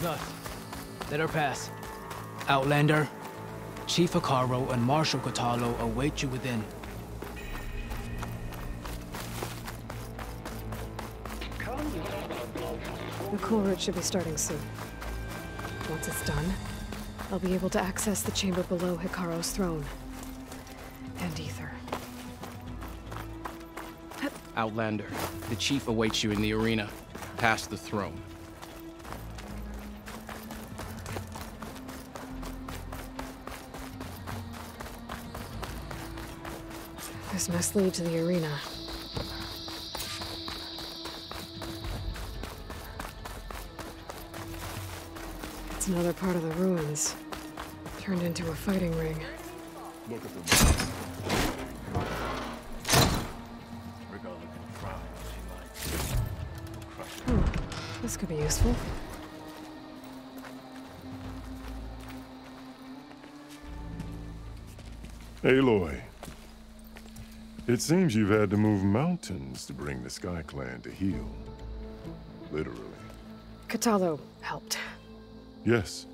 with us. Let her pass. Outlander, Chief Hikaru and Marshal Katalo await you within. The Kulrut should be starting soon. Once it's done, I'll be able to access the chamber below Hikaru's throne. And Ether. Outlander, the chief awaits you in the arena, past the throne. This must lead to the arena. It's another part of the ruins, turned into a fighting ring. Look at them. This could be useful. Aloy, it seems you've had to move mountains to bring the Sky Clan to heal. Literally. Katalo helped. Yes.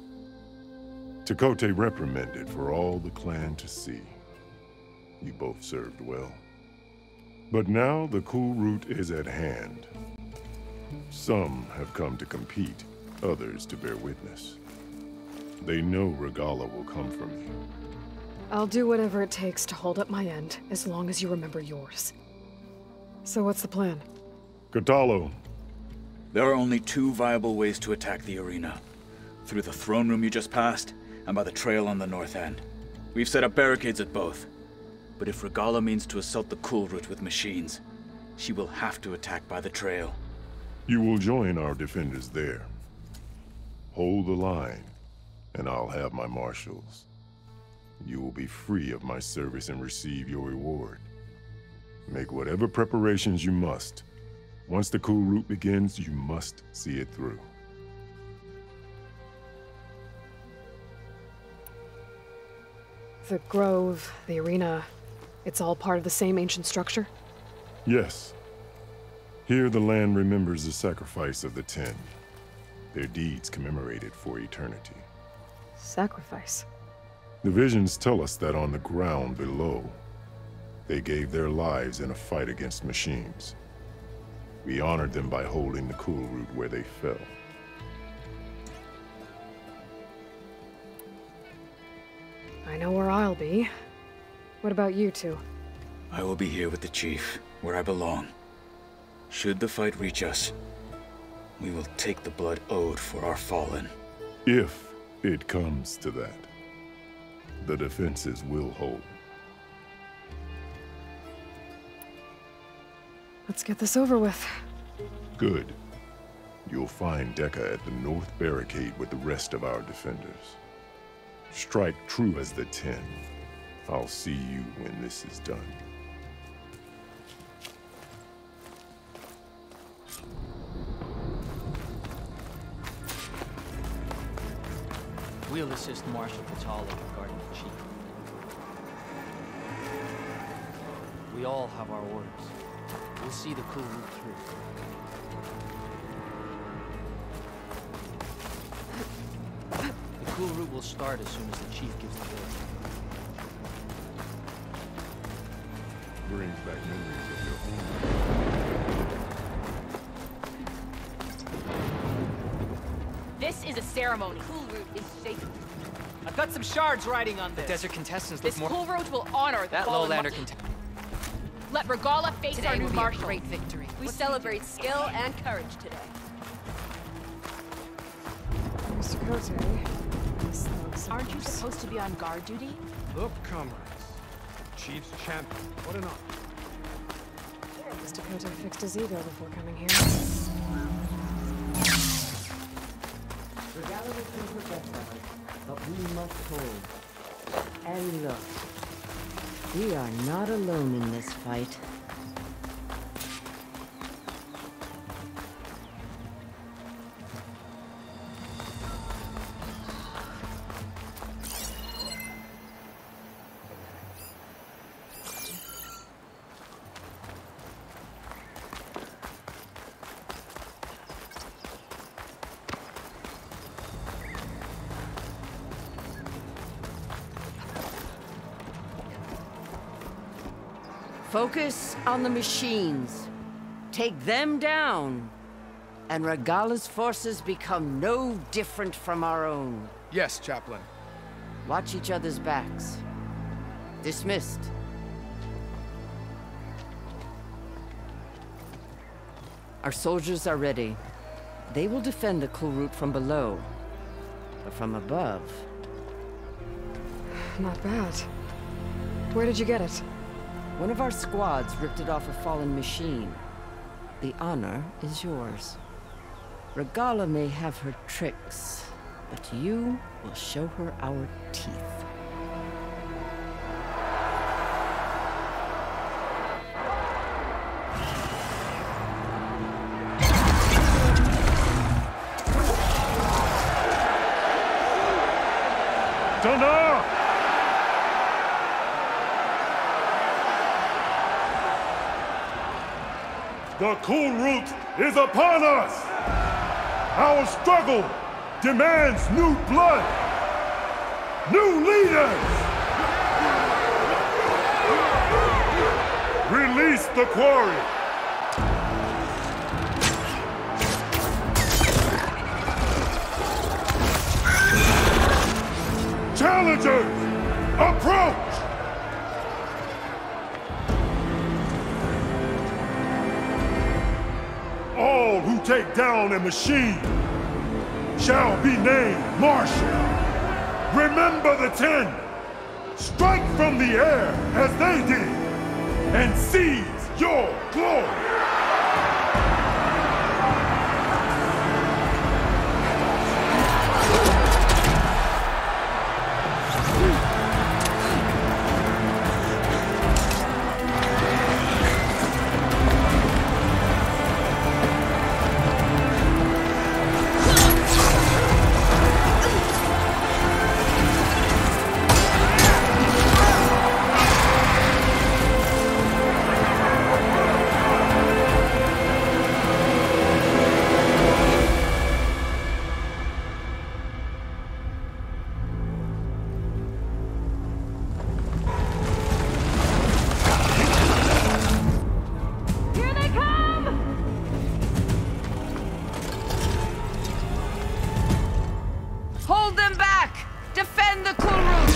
Tekote reprimanded for all the clan to see. You both served well. But now the Kulrut is at hand. Some have come to compete, others to bear witness. They know Regalla will come for me. I'll do whatever it takes to hold up my end, as long as you remember yours. So what's the plan? Katalo. There are only two viable ways to attack the arena. Through the throne room you just passed, and by the trail on the north end. We've set up barricades at both. But if Regalla means to assault the Kulrut with machines, she will have to attack by the trail. You will join our defenders there. Hold the line, and I'll have my marshals. You will be free of my service and receive your reward. Make whatever preparations you must. Once the Kulrut begins, you must see it through. The grove, the arena, it's all part of the same ancient structure? Yes. Here the land remembers the sacrifice of the Ten. Their deeds commemorated for eternity. Sacrifice? The visions tell us that on the ground below, they gave their lives in a fight against machines. We honored them by holding the Kulrut where they fell. I know where I'll be. What about you two? I will be here with the chief, where I belong. Should the fight reach us, we will take the blood owed for our fallen. If it comes to that, the defenses will hold. Let's get this over with. Good. You'll find Dekka at the north barricade with the rest of our defenders. Strike true as the Ten. I'll see you when this is done. We'll assist Marshal Katalo regarding the chief. We all have our orders. We'll see the Kulrut through. The Kulrut will start as soon as the chief gives the word. Brings back memories of your home. This is a ceremony. Kulrut is sacred. I've got some shards riding on this. The desert contestants look This more... Kulrut will honor the That fallen lowlander contestant. Let Regalla face Today our new will be marshal. a great victory. We celebrate skill and courage today. Mr. Kote, this looks Aren't you supposed to be on guard duty? Look, comrades. Chief's champion. What an honor. Mr. Kote fixed his ego before coming here. Regalla will do her best of it, but we must hold. And look, we are not alone in this fight. Focus on the machines. Take them down, and Regala's forces become no different from our own. Yes, Chaplain. Watch each other's backs. Dismissed. Our soldiers are ready. They will defend the Kulrut from below. But from above... Not bad. Where did you get it? One of our squads ripped it off a fallen machine. The honor is yours. Regala may have her tricks, but you will show her our teeth. Dana! The Kulrut is upon us! Our struggle demands new blood! New leaders! Release the quarry! Challengers, approach! All who take down a machine shall be named Marshal. Remember the 10. Strike from the air as they did, and seize your glory. Hold them back! Defend the Kulrut!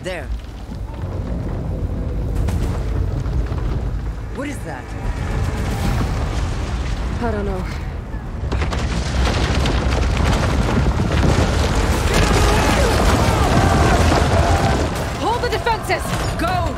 There. What is that? I don't know. defenses! Go!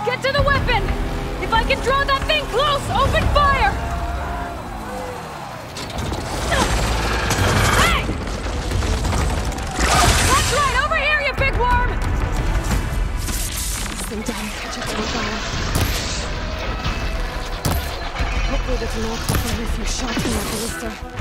Get to the weapon! If I can draw that thing close, open fire! Hey! That's right, over here, you big worm! Slim down and catch up to Regala. Hopefully they can all cover a few shots from that ballista.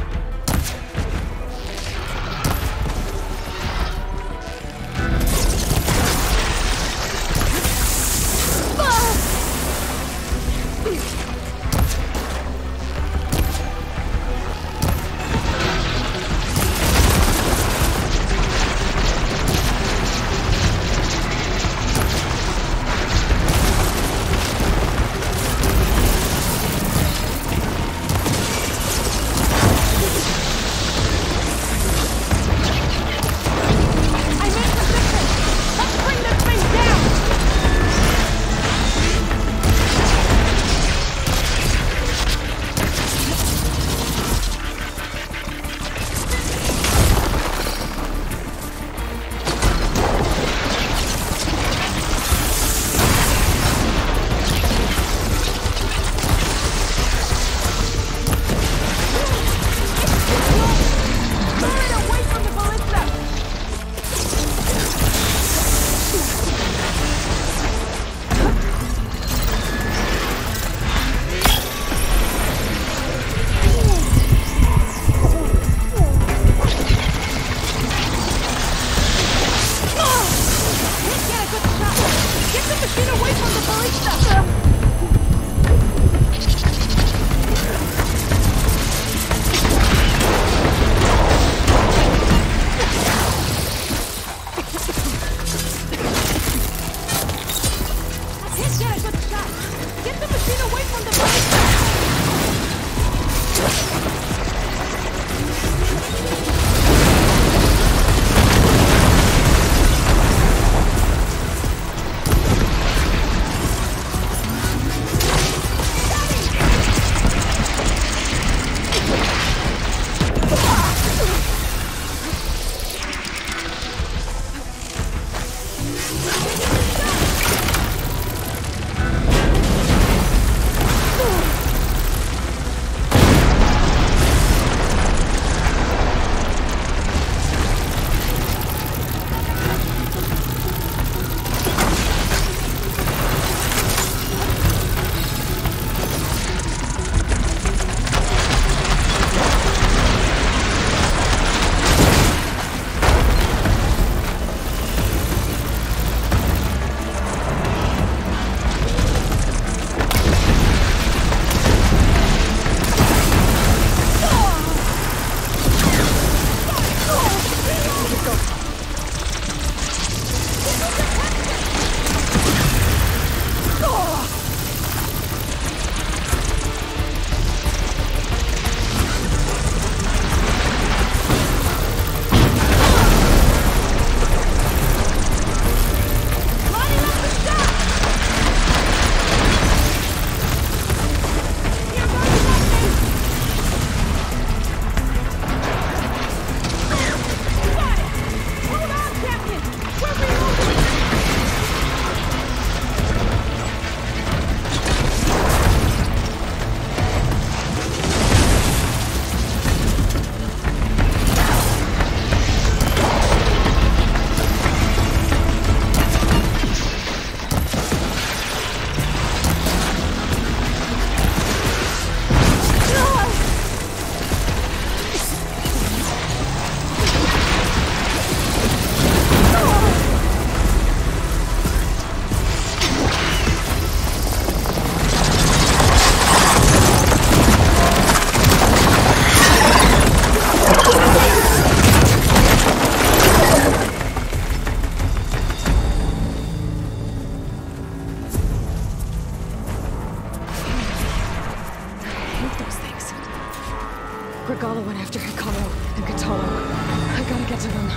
Regala went after Hikaru and Katalo. I gotta get to them.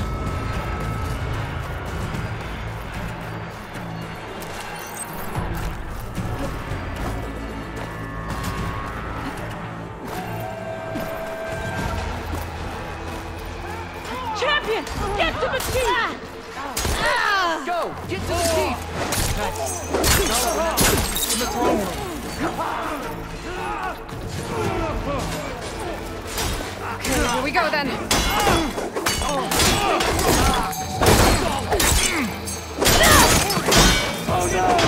Champion! Get to the chief! Go! Get to the chief! In the throne room. Okay, here we go then. Oh no!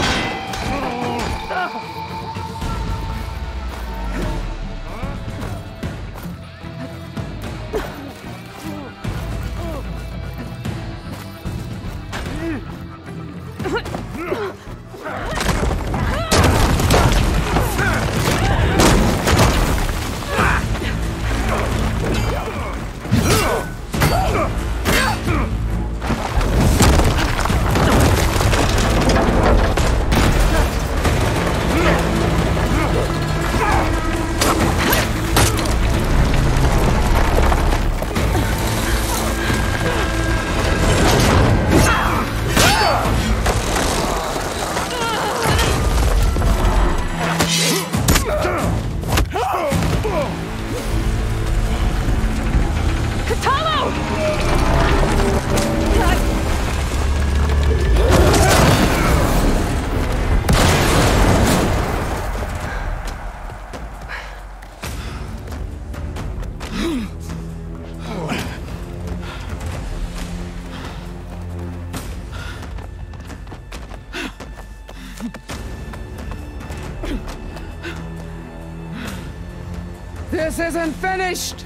This isn't finished!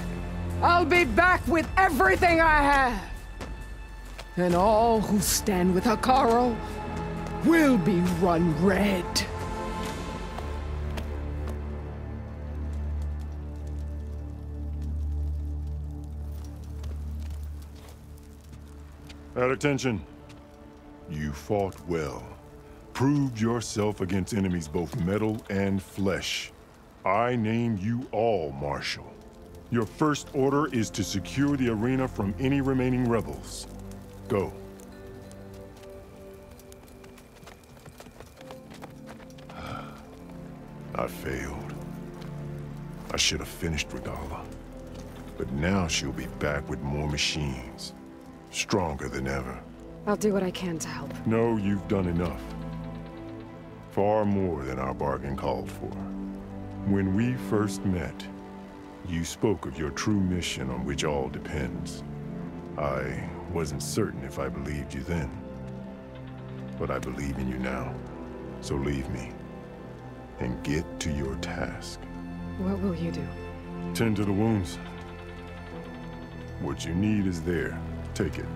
I'll be back with everything I have! And all who stand with Hikaru will be run red. At attention. You fought well. Proved yourself against enemies both metal and flesh. I name you all Marshal. Your first order is to secure the arena from any remaining rebels. Go. I failed. I should have finished Regala. But now she'll be back with more machines. Stronger than ever. I'll do what I can to help. No, you've done enough. Far more than our bargain called for. When we first met, you spoke of your true mission on which all depends. I wasn't certain if I believed you then. But I believe in you now. So leave me. And get to your task. What will you do? Tend to the wounds. What you need is there. Take it.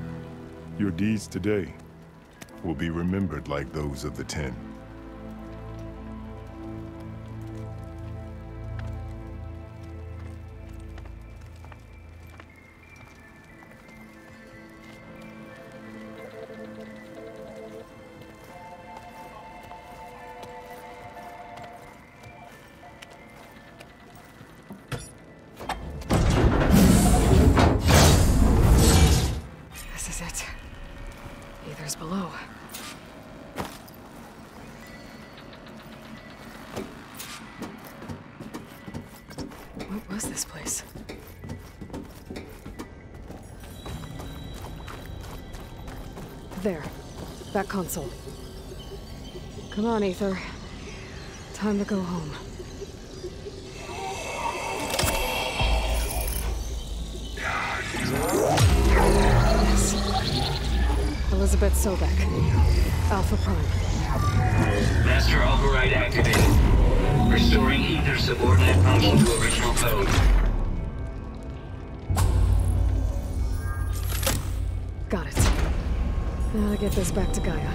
Your deeds today will be remembered like those of the 10. Below. What was this place? There. That console. Come on, Aether. Time to go home. Elizabeth Sobek. Alpha Prime. Master override activated. Restoring Aether subordinate function to original code. Got it. Now to get this back to Gaia.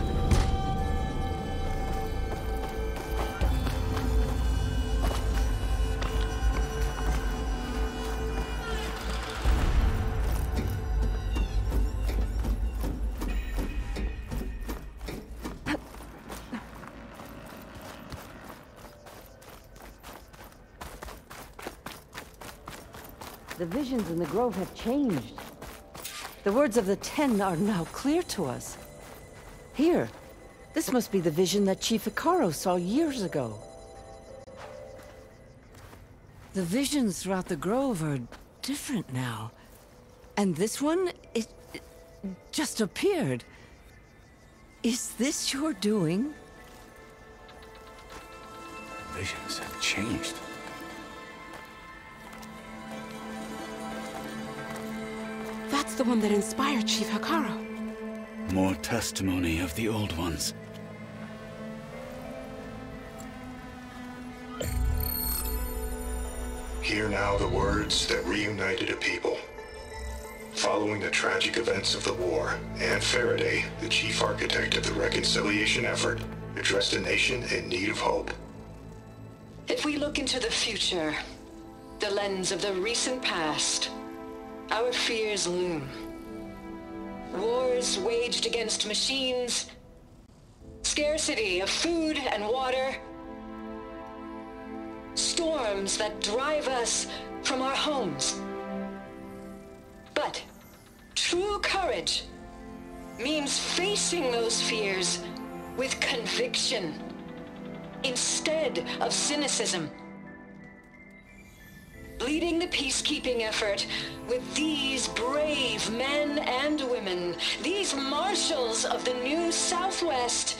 The visions in the grove have changed. The words of the Ten are now clear to us. Here, this must be the vision that Chief Hikaru saw years ago. The visions throughout the grove are different now. And this one, it just appeared. Is this your doing? Visions have changed. That's the one that inspired Chief Hikaru. More testimony of the old ones. Hear now the words that reunited a people. Following the tragic events of the war, Anne Faraday, the chief architect of the reconciliation effort, addressed a nation in need of hope. If we look into the future, the lens of the recent past, our fears loom. Wars waged against machines, scarcity of food and water, storms that drive us from our homes. But true courage means facing those fears with conviction instead of cynicism. Leading the peacekeeping effort with these brave men and women, these marshals of the new Southwest,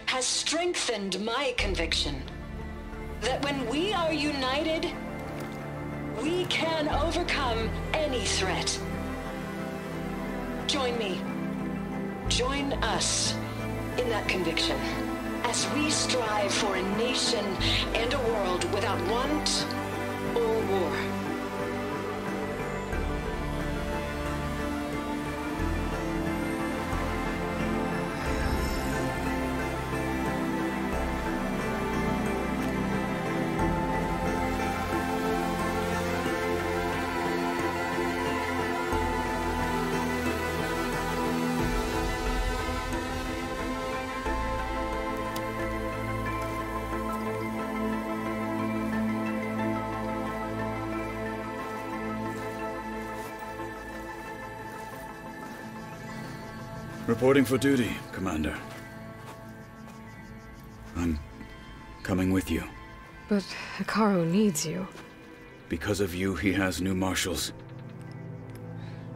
has strengthened my conviction that when we are united, we can overcome any threat. Join me. Join us in that conviction as we strive for a nation and a world without want or war. Reporting for duty, Commander. I'm coming with you. But Hikaru needs you. Because of you, he has new marshals.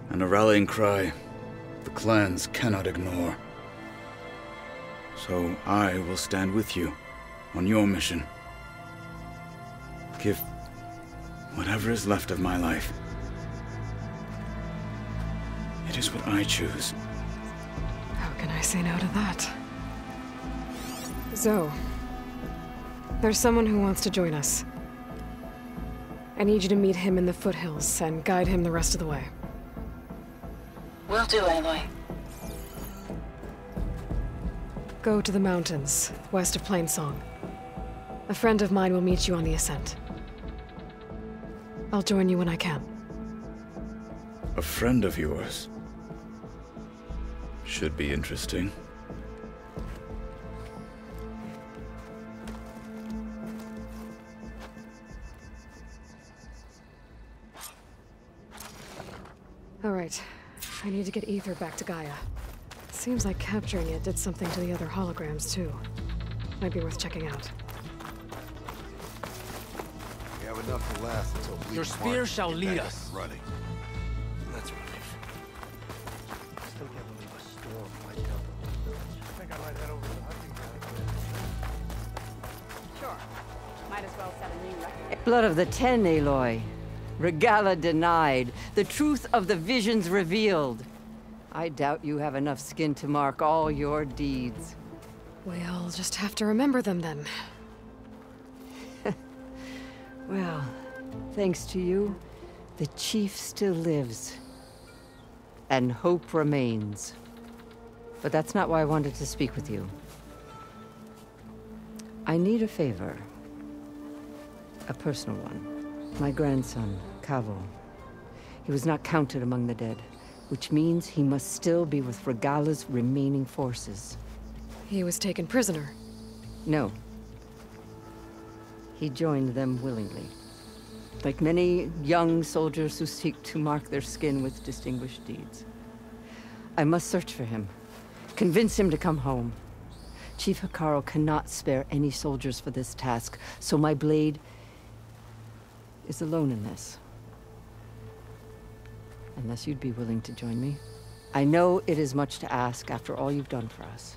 And a rallying cry the clans cannot ignore. So I will stand with you on your mission. Give whatever is left of my life. It is what I choose. How can I say no to that? Zoe, there's someone who wants to join us. I need you to meet him in the foothills and guide him the rest of the way. Will do, Aloy. Go to the mountains, west of Plainsong. A friend of mine will meet you on the ascent. I'll join you when I can. A friend of yours? Should be interesting. All right. I need to get Ether back to Gaia. Seems like capturing it did something to the other holograms, too. Might be worth checking out. We have enough to last until we Your spear shall lead us. Running. That's relief. Still can't believe a storm might come. I think I might head over to the hunting ground. Sure. Might as well set a new record. Blood of the Ten, Aloy. Regala denied. The truth of the visions revealed. I doubt you have enough skin to mark all your deeds. We'll just have to remember them then. Well, thanks to you, the Chief still lives. And hope remains. But that's not why I wanted to speak with you. I need a favor. A personal one. My grandson, Kavo. He was not counted among the dead, which means he must still be with Regala's remaining forces. He was taken prisoner. No. He joined them willingly. like many young soldiers who seek to mark their skin with distinguished deeds. I must search for him, convince him to come home. Chief Hekarro cannot spare any soldiers for this task, so my blade is alone in this. Unless you'd be willing to join me. I know it is much to ask after all you've done for us.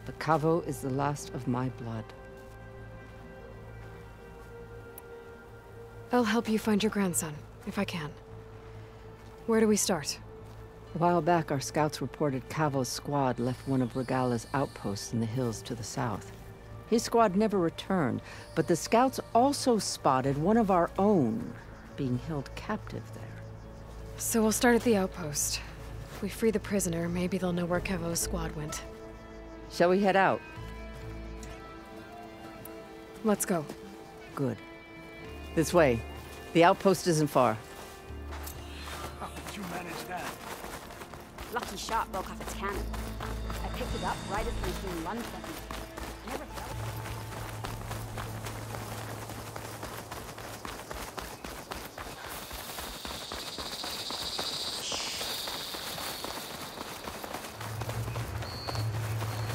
But Kavo is the last of my blood. I'll help you find your grandson, if I can. Where do we start? A while back, our scouts reported Kavo's squad left one of Regala's outposts in the hills to the south. His squad never returned, but the scouts also spotted one of our own being held captive there. So we'll start at the outpost. If we free the prisoner, maybe they'll know where Kavo's squad went. Shall we head out? Let's go. Good. This way. The outpost isn't far. How did you manage that? Lucky shot broke off its cannon. I picked it up right as the machine lunged at me. Never felt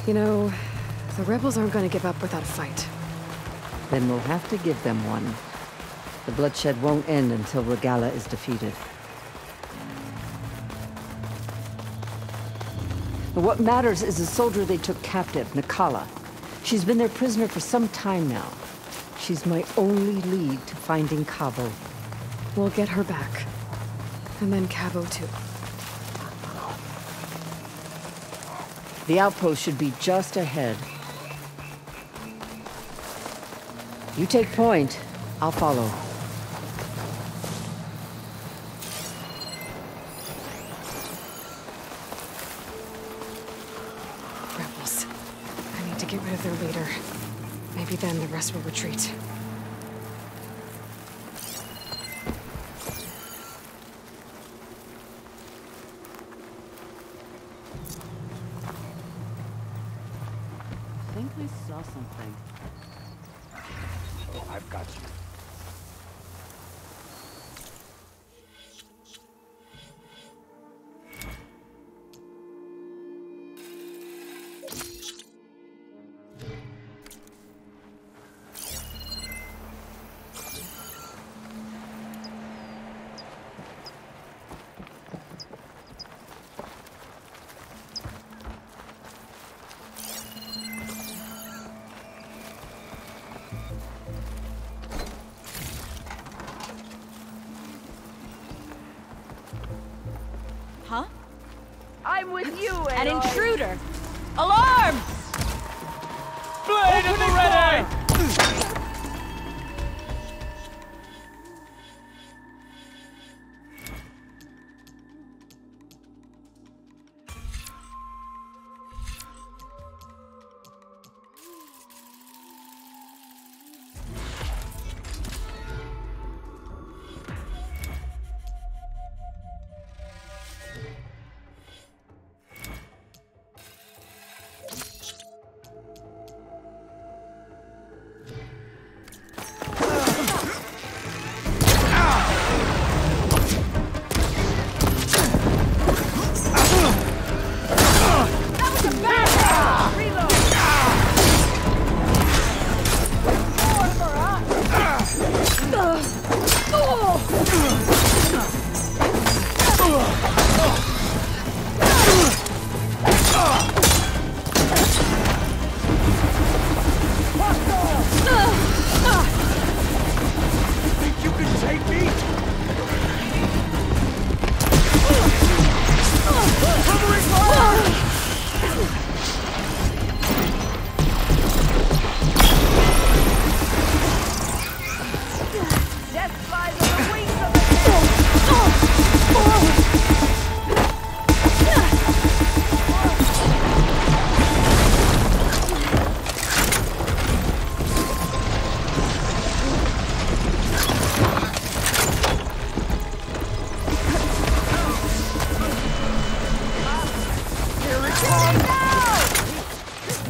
You know, the rebels aren't going to give up without a fight. Then we'll have to give them one. The bloodshed won't end until Regala is defeated. But what matters is the soldier they took captive, Nakala. She's been their prisoner for some time now. She's my only lead to finding Kavo. We'll get her back. And then Kavo too. The outpost should be just ahead. You take point, I'll follow. Rebels. I need to get rid of their leader. Maybe then the rest will retreat. I think I saw something. Oh, I've got you. Huh? I'm with you, An intruder! Alarm! Blade at the ready!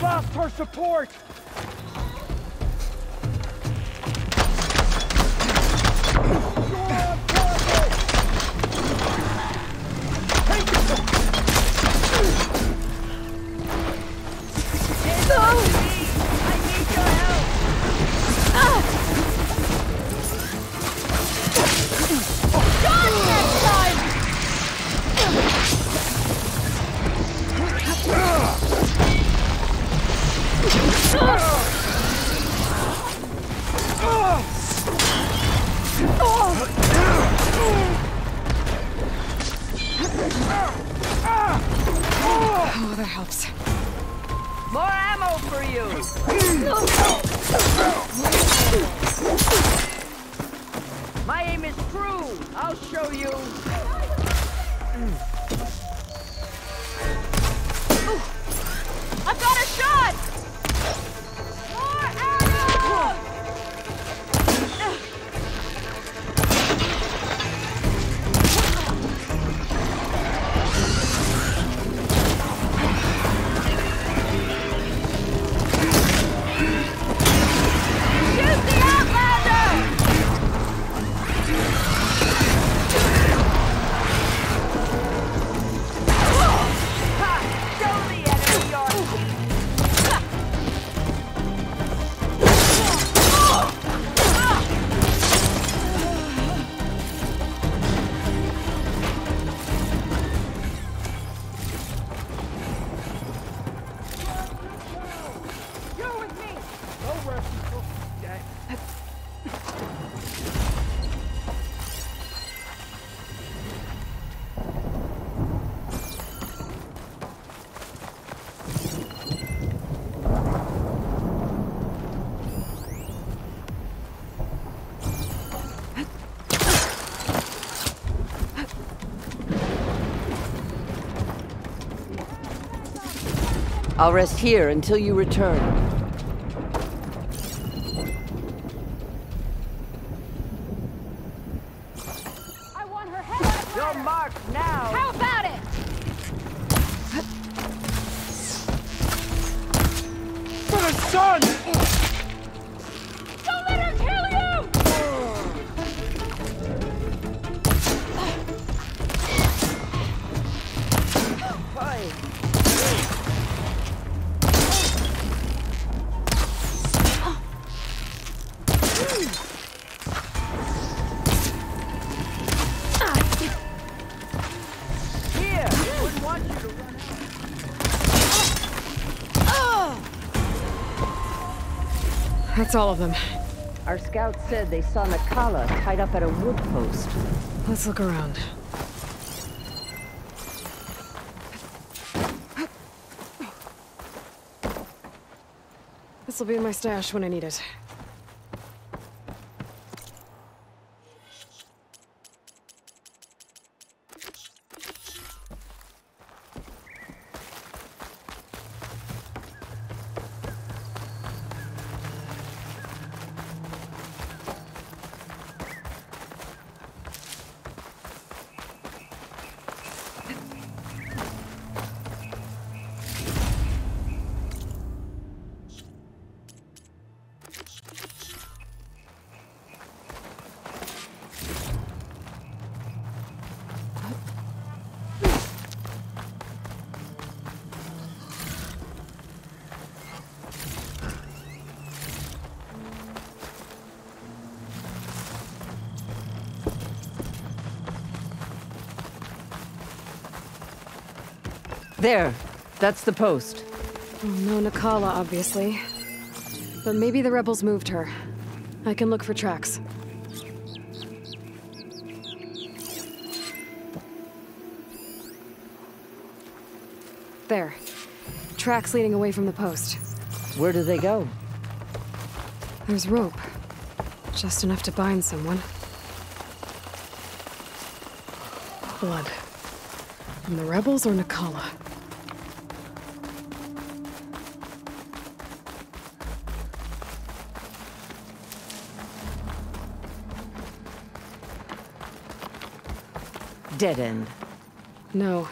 Lost our support! My aim is true. I'll show you. I've got a shot! More arrows! Shoot the Outlander! Show the enemy your You're with me! No rest until dead. I'll rest here until you return. I want her head! You're marked now! How about it? For the sun! Don't let her kill you! Here! Wouldn't want you to run out. That's all of them. Our scouts said they saw Nakala tied up at a wood post. Let's look around. This'll be in my stash when I need it. There. That's the post. Oh, no Nakala, obviously. But maybe the rebels moved her. I can look for tracks. There. Tracks leading away from the post. Where do they go? There's rope. Just enough to bind someone. Blood. From the rebels or Nakala? Dead end. No.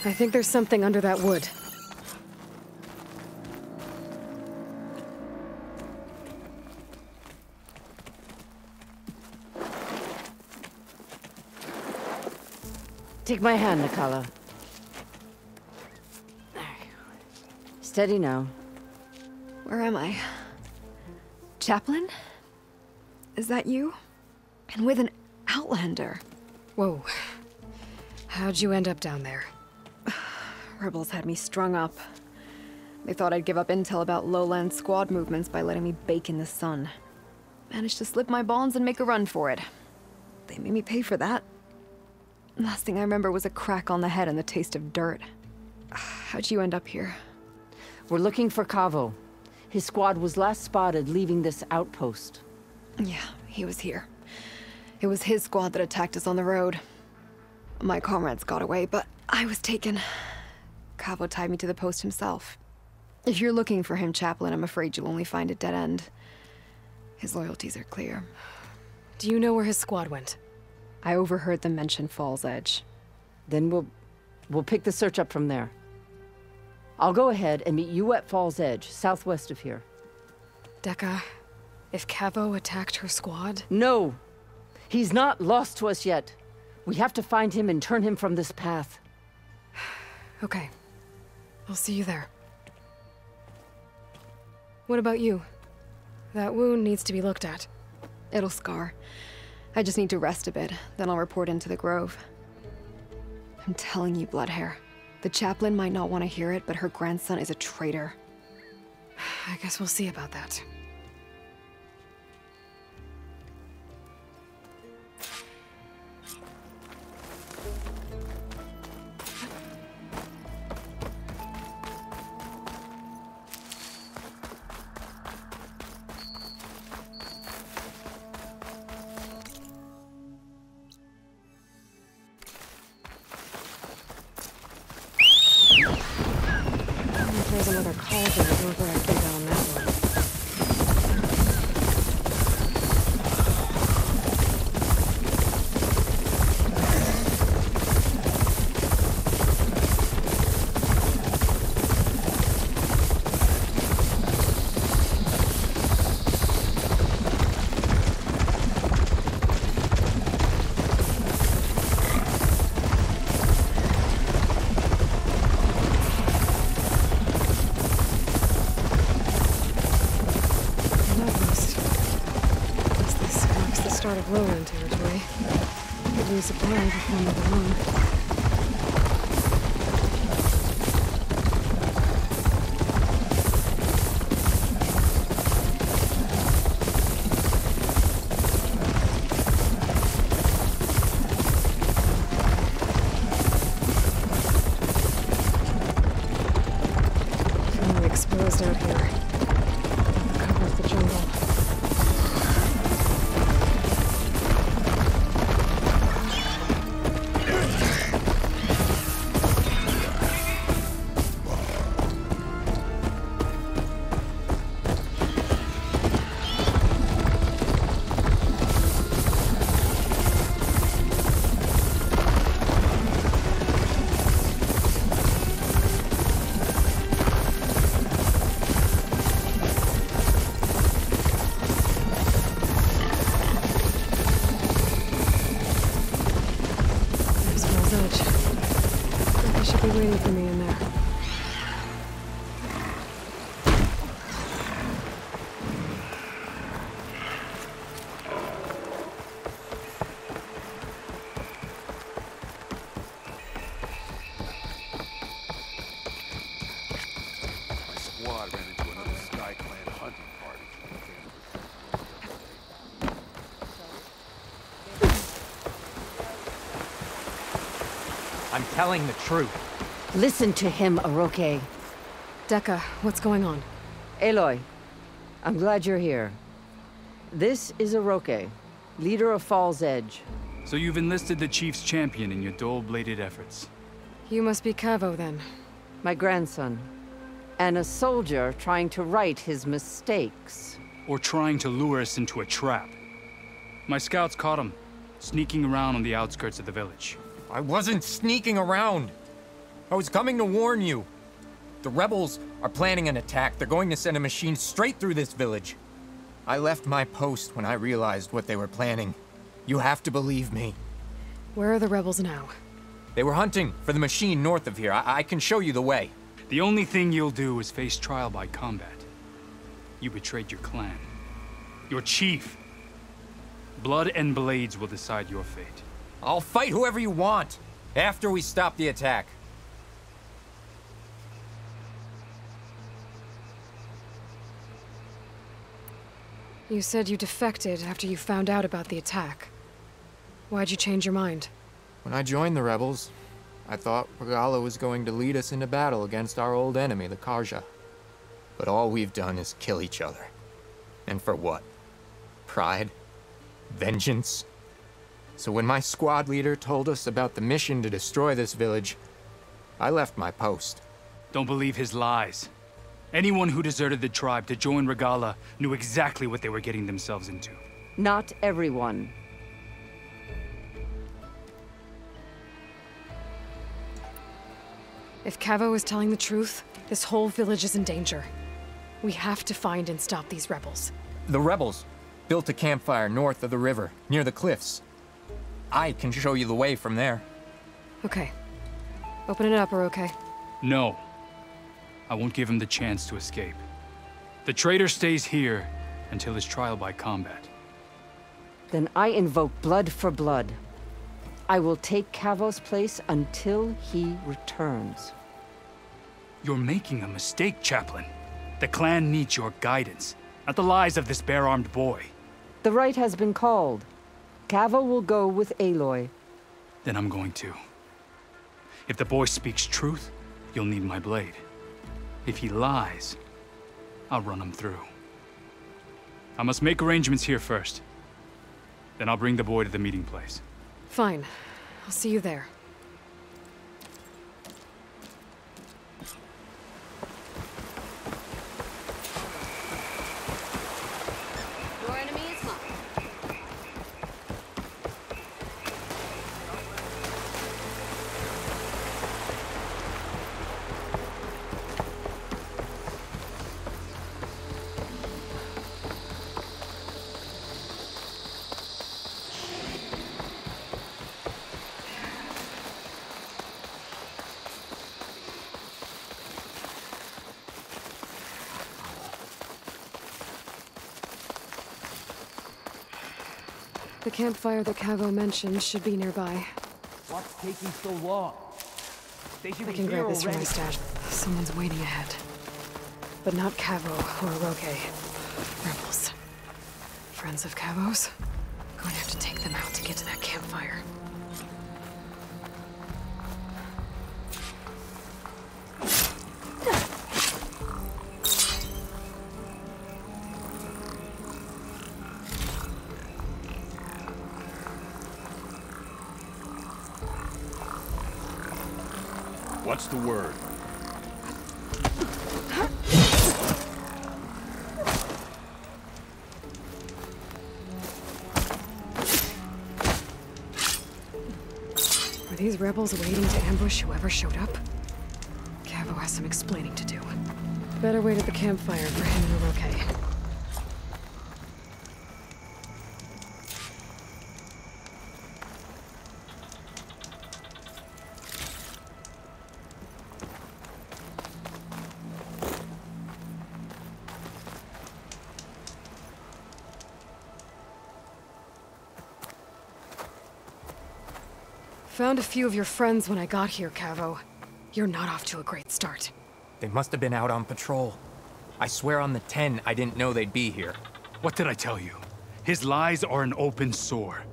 I think there's something under that wood. Take my hand, Nakala. Steady now. Where am I? Chaplain? Is that you? And with an Outlander. Whoa. How'd you end up down there? Rebels had me strung up. They thought I'd give up intel about lowland squad movements by letting me bake in the sun. Managed to slip my bonds and make a run for it. They made me pay for that. Last thing I remember was a crack on the head and the taste of dirt. How'd you end up here? We're looking for Kavo. His squad was last spotted leaving this outpost. Yeah, he was here. It was his squad that attacked us on the road. My comrades got away, but I was taken. Cavo tied me to the post himself. If you're looking for him, Chaplain, I'm afraid you'll only find a dead end. His loyalties are clear. Do you know where his squad went? I overheard them mention Fall's Edge. Then we'll pick the search up from there. I'll go ahead and meet you at Fall's Edge, southwest of here. Dekka, if Cavo attacked her squad? No! He's not lost to us yet. We have to find him and turn him from this path. Okay. I'll see you there. What about you? That wound needs to be looked at. It'll scar. I just need to rest a bit, then I'll report into the Grove. I'm telling you, Bloodhair. The chaplain might not want to hear it, but her grandson is a traitor. I guess we'll see about that. There's another cauldron over I think on that one. Start of lowland territory. Could lose supply before moving on. Feeling exposed out here. The cover of the jungle. Waiting for me in there. My squad ran into another Sky Clan hunting party. I'm telling the truth. Listen to him, Aroke. Dekka, what's going on? Aloy, I'm glad you're here. This is Aroke, leader of Fall's Edge. So you've enlisted the Chief's champion in your dull-bladed efforts. You must be Cavo, then. My grandson. And a soldier trying to right his mistakes. Or trying to lure us into a trap. My scouts caught him, sneaking around on the outskirts of the village. I wasn't sneaking around. I was coming to warn you. The rebels are planning an attack. They're going to send a machine straight through this village. I left my post when I realized what they were planning. You have to believe me. Where are the rebels now? They were hunting for the machine north of here. I can show you the way. The only thing you'll do is face trial by combat. You betrayed your clan. Your chief. Blood and blades will decide your fate. I'll fight whoever you want, after we stop the attack. You said you defected after you found out about the attack. Why'd you change your mind? When I joined the rebels, I thought Regala was going to lead us into battle against our old enemy, the Karja. But all we've done is kill each other. And for what? Pride? Vengeance? So when my squad leader told us about the mission to destroy this village, I left my post. Don't believe his lies. Anyone who deserted the tribe to join Regala knew exactly what they were getting themselves into. Not everyone. If Cavo is telling the truth, this whole village is in danger. We have to find and stop these rebels. The rebels built a campfire north of the river, near the cliffs. I can show you the way from there. Okay. Open it up, or okay? No. I won't give him the chance to escape. The traitor stays here until his trial by combat. Then I invoke blood for blood. I will take Cavo's place until he returns. You're making a mistake, Chaplain. The clan needs your guidance, not the lies of this bare-armed boy. The right has been called. Cavo will go with Aloy. Then I'm going to. If the boy speaks truth, you'll need my blade. If he lies, I'll run him through. I must make arrangements here first. Then I'll bring the boy to the meeting place. Fine. I'll see you there. Your enemy is mine. The campfire that Cavo mentioned should be nearby. What's taking so long? They should I be can here grab this from my already. stash. Someone's waiting ahead. But not Cavo or Roque. Rebels. Friends of Cavo's? Going to have to take them out to get to that campfire. What's the word? Are these rebels waiting to ambush whoever showed up? Cavo has some explaining to do. Better wait at the campfire for him and Roque. Found a few of your friends when I got here, Cavo. You're not off to a great start. They must have been out on patrol. I swear on the 10, I didn't know they'd be here. What did I tell you? His lies are an open sore.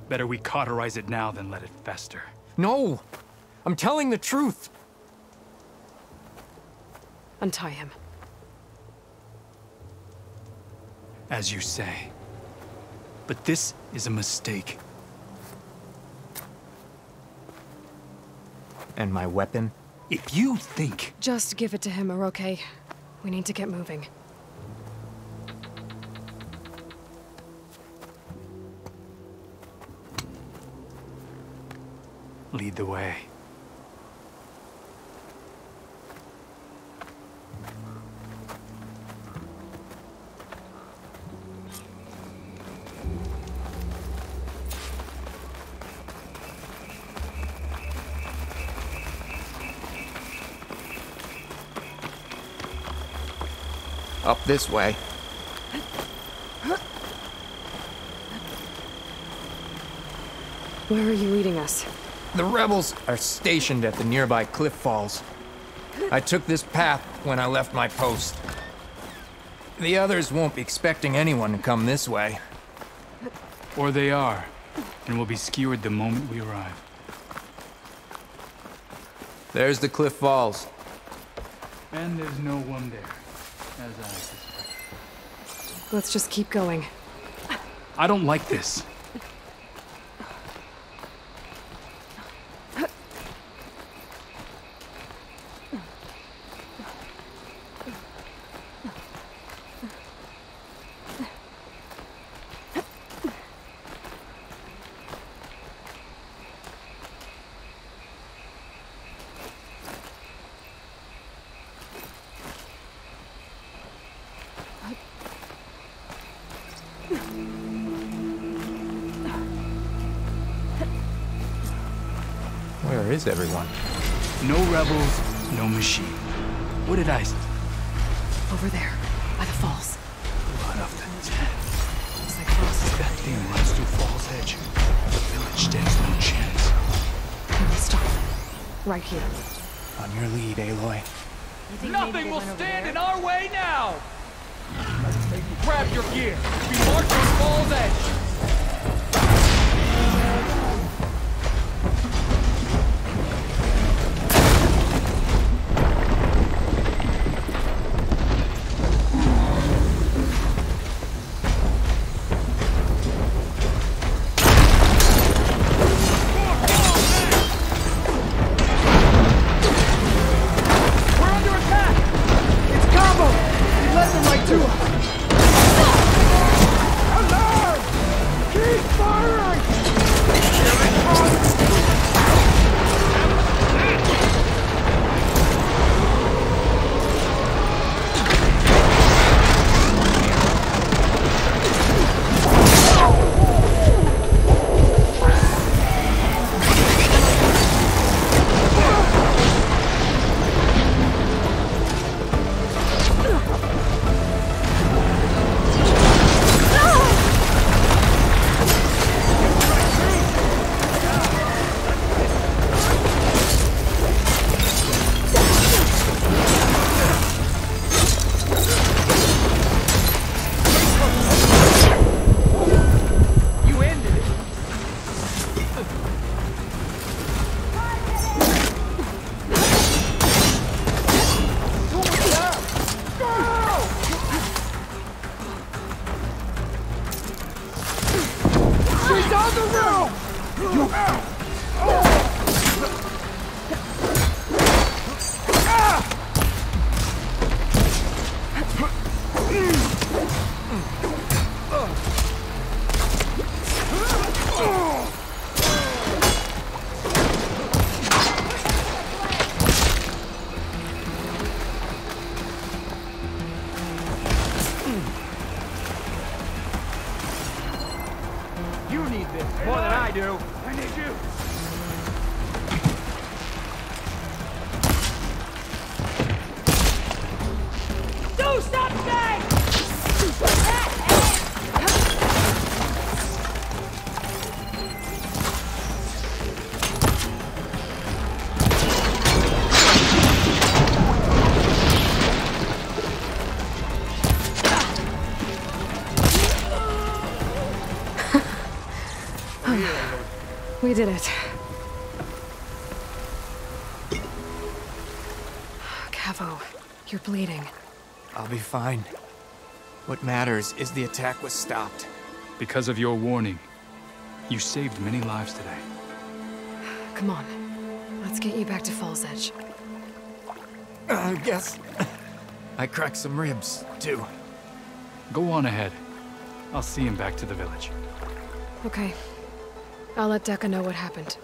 Better we cauterize it now than let it fester. No! I'm telling the truth! Untie him. As you say. But this is a mistake. And my weapon? If you think... Just give it to him, Roque. We need to get moving. Lead the way. Up this way. Where are you leading us? The rebels are stationed at the nearby cliff falls. I took this path when I left my post. The others won't be expecting anyone to come this way. Or they are, and will be skewered the moment we arrive. There's the cliff falls. And there's no one there. As I suspected. Let's just keep going. I don't like this. Where is everyone? No rebels, no machine. What did I say? Over there, by the falls. Blood of the dead. Looks like Frost is That thing runs through Fall's Edge. The village stands no chance. Can we stop? Right here. On your lead, Aloy. Nothing will stand in our way now! Grab your gear! We march on Fall's Edge! More than I do. I need you. Do something! We did it. Cavo, you're bleeding. I'll be fine. What matters is the attack was stopped. Because of your warning, you saved many lives today. Come on. Let's get you back to Fall's Edge. I guess I cracked some ribs, too. Go on ahead. I'll see him back to the village. Okay. I'll let Dekka know what happened.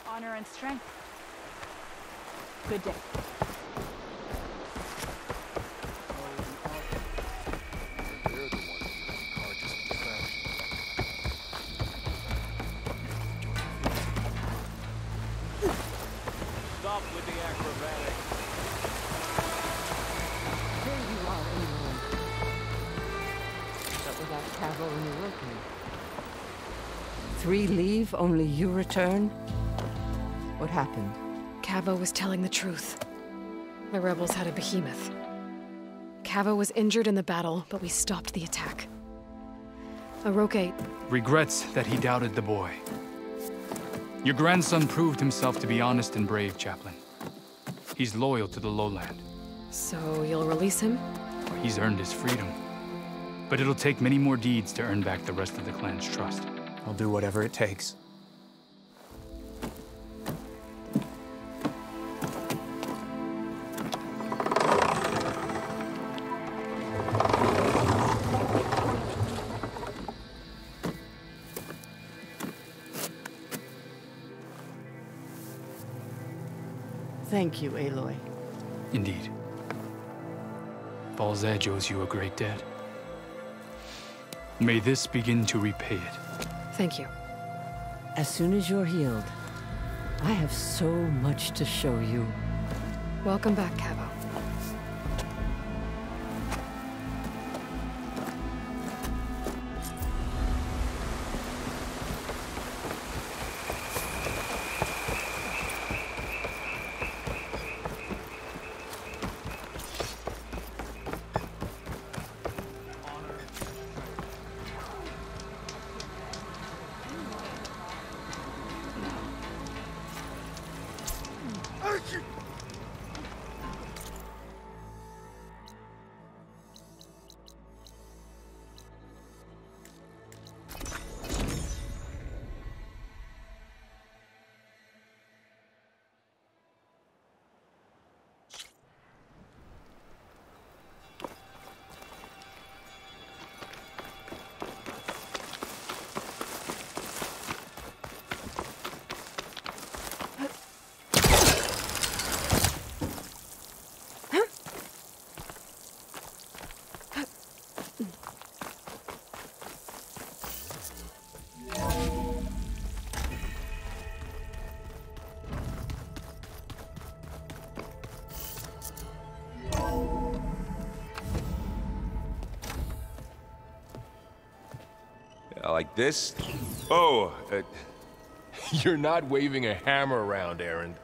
Honor and strength. Good day. Stop with the acrobatics. Here you are, England. But without cavalry working. 3 leave, only you return? What happened? Cavo was telling the truth. The rebels had a behemoth. Cavo was injured in the battle, but we stopped the attack. Aroke regrets that he doubted the boy. Your grandson proved himself to be honest and brave, Chaplain. He's loyal to the lowland. So you'll release him? He's earned his freedom. But it'll take many more deeds to earn back the rest of the clan's trust. I'll do whatever it takes. Thank you, Aloy. Indeed. Falls Edge owes you a great debt. May this begin to repay it. Thank you. As soon as you're healed, I have so much to show you. Welcome back, Cavo. Like this? Oh, You're not waving a hammer around, Aaron.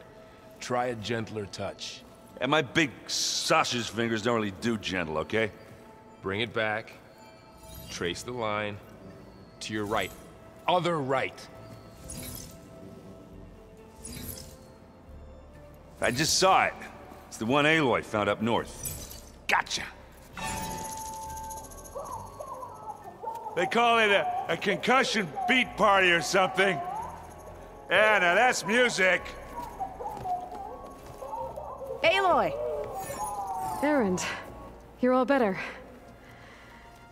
Try a gentler touch. and my big sausage fingers don't really do gentle, okay? Bring it back. Trace the line. To your right. Other right. I just saw it. It's the one Aloy found up north. Gotcha! They call it a concussion beat party or something. Yeah, now that's music. Aloy! Erend, you're all better.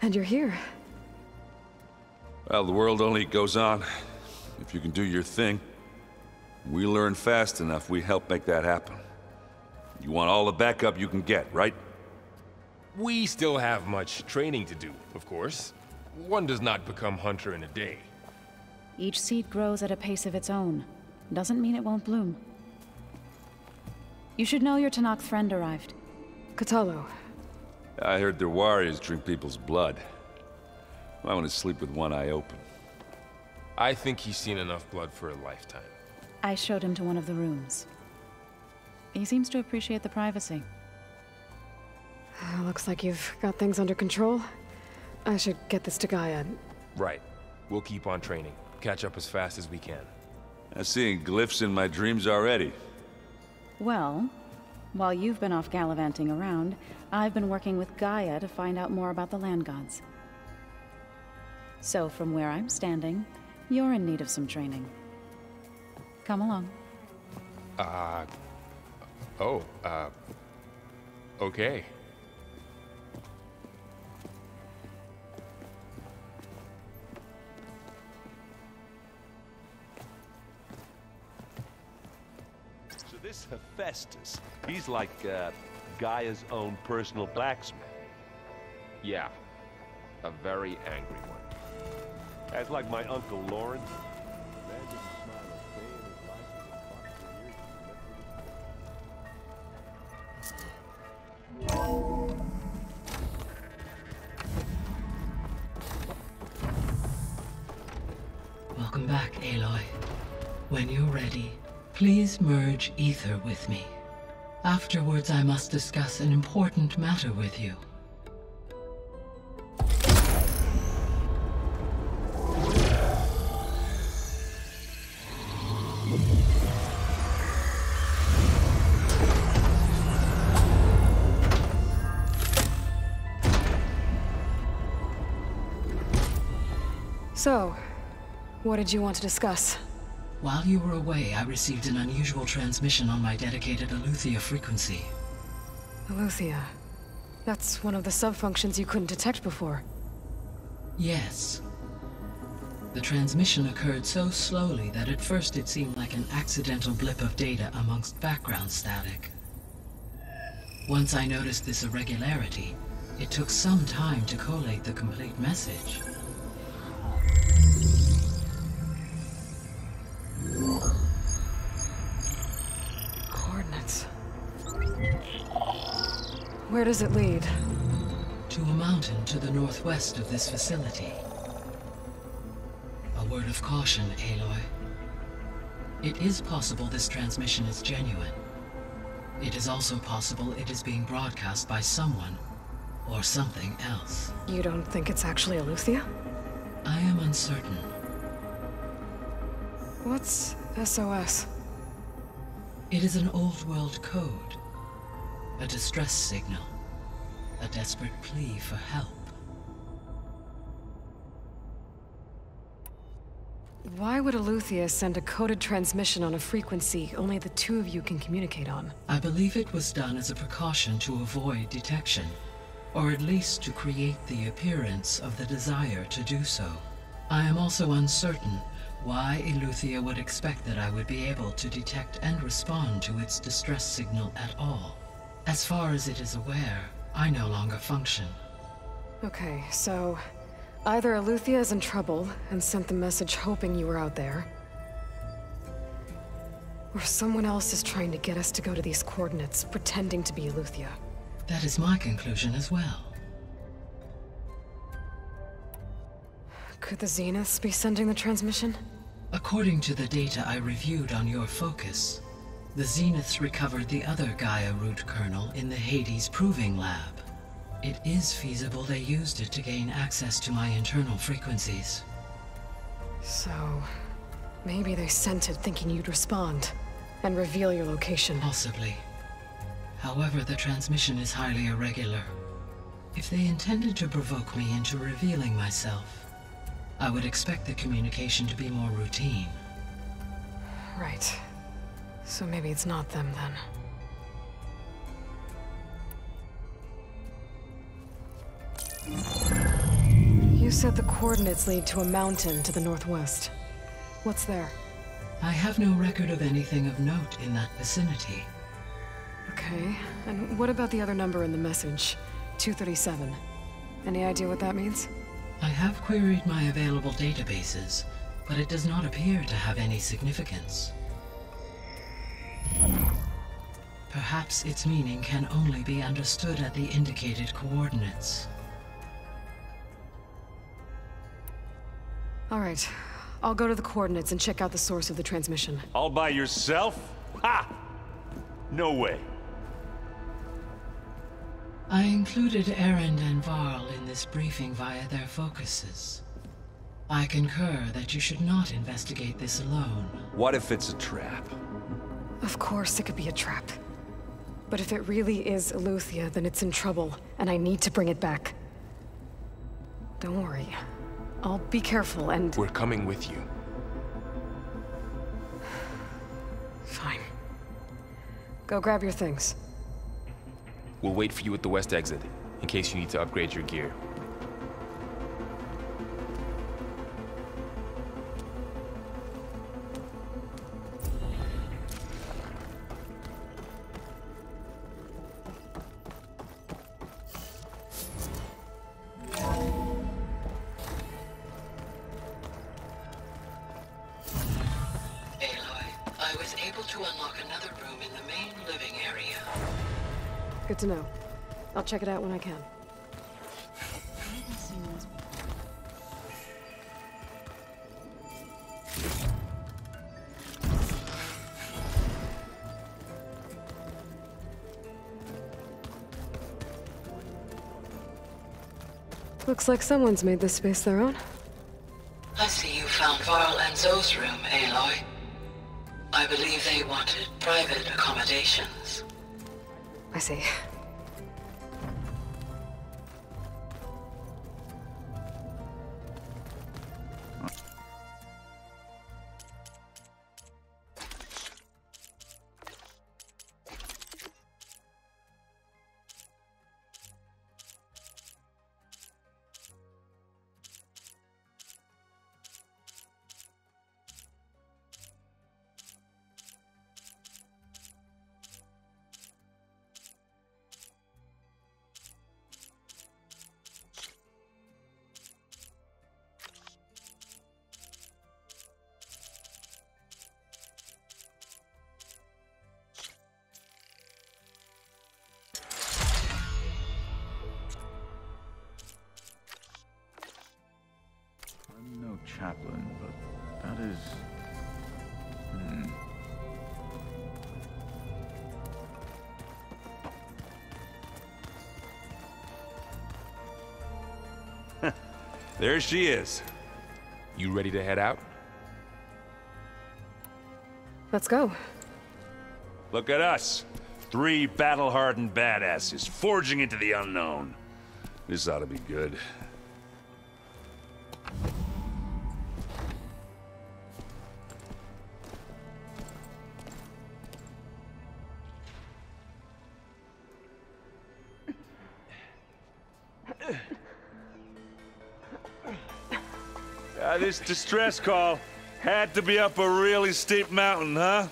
And you're here. Well, the world only goes on if you can do your thing. We learn fast enough, we help make that happen. You want all the backup you can get, right? We still have much training to do, of course. One does not become hunter in a day. Each seed grows at a pace of its own. Doesn't mean it won't bloom. You should know your Tanakh friend arrived. Kotallo. I heard their warriors drink people's blood. I want to sleep with one eye open. I think he's seen enough blood for a lifetime. I showed him to one of the rooms. He seems to appreciate the privacy. Looks like you've got things under control. I should get this to Gaia. Right. We'll keep on training. Catch up as fast as we can. I'm seeing glyphs in my dreams already. Well, while you've been off gallivanting around, I've been working with Gaia to find out more about the land gods. So from where I'm standing, you're in need of some training. Come along. Okay. So this Hephaestus, he's like Gaia's own personal blacksmith. Yeah. A very angry one. That's like my Uncle Lawrence. Welcome back, Aloy. When you're ready, Please merge ether with me. Afterwards, I must discuss an important matter with you. So, what did you want to discuss? While you were away, I received an unusual transmission on my dedicated Aletheia frequency. Aletheia. That's one of the sub-functions you couldn't detect before. Yes. The transmission occurred so slowly that at first it seemed like an accidental blip of data amongst background static. Once I noticed this irregularity, it took some time to collate the complete message. Coordinates. Where does it lead? To a mountain to the northwest of this facility. A word of caution, Aloy. It is possible this transmission is genuine. It is also possible it is being broadcast by someone or something else. You don't think it's actually Aletheia? I am uncertain. What's SOS? It is an old-world code. A distress signal. A desperate plea for help. Why would Aletheia send a coded transmission on a frequency only the two of you can communicate on? I believe it was done as a precaution to avoid detection, or at least to create the appearance of the desire to do so. I am also uncertain why Aletheia would expect that I would be able to detect and respond to its distress signal at all. As far as it is aware, I no longer function. Okay, so either Aletheia is in trouble and sent the message hoping you were out there, or someone else is trying to get us to go to these coordinates, pretending to be Aletheia. That is my conclusion as well. Could the Zeniths be sending the transmission? According to the data I reviewed on your focus, the Zeniths recovered the other Gaia root kernel in the Hades Proving Lab. It is feasible they used it to gain access to my internal frequencies. So, maybe they sent it thinking you'd respond and reveal your location. Possibly. However, the transmission is highly irregular. If they intended to provoke me into revealing myself, I would expect the communication to be more routine. Right. So maybe it's not them, then. You said the coordinates lead to a mountain to the northwest. What's there? I have no record of anything of note in that vicinity. Okay, and what about the other number in the message? 237. Any idea what that means? I have queried my available databases, but it does not appear to have any significance. Perhaps its meaning can only be understood at the indicated coordinates. All right, I'll go to the coordinates and check out the source of the transmission. All by yourself? Ha! No way. I included Erend and Varl in this briefing via their focuses. I concur that you should not investigate this alone. What if it's a trap? Of course it could be a trap. But if it really is Aletheia, then it's in trouble, and I need to bring it back. Don't worry. I'll be careful and... We're coming with you. Fine. Go grab your things. We'll wait for you at the west exit, in case you need to upgrade your gear. Good to know. I'll check it out when I can. Looks like someone's made this space their own. I see you found Varl and Zoe's room, Aloy. I believe they wanted private accommodations. I see. Chaplain, but that is... There she is. You ready to head out? Let's go. Look at us. 3 battle-hardened badasses forging into the unknown. This ought to be good. This distress call had to be up a really steep mountain, huh?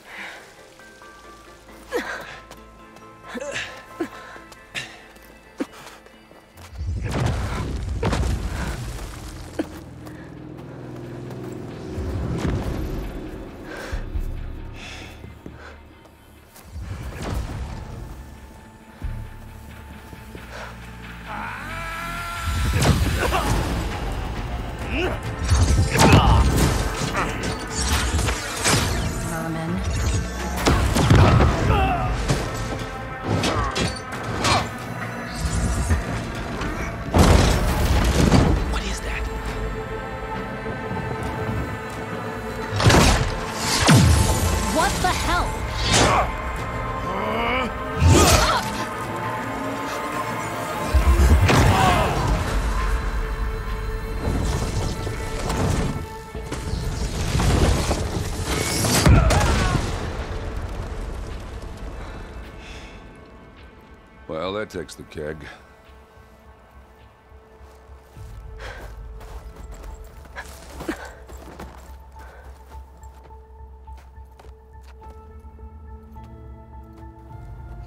Well, that takes the keg.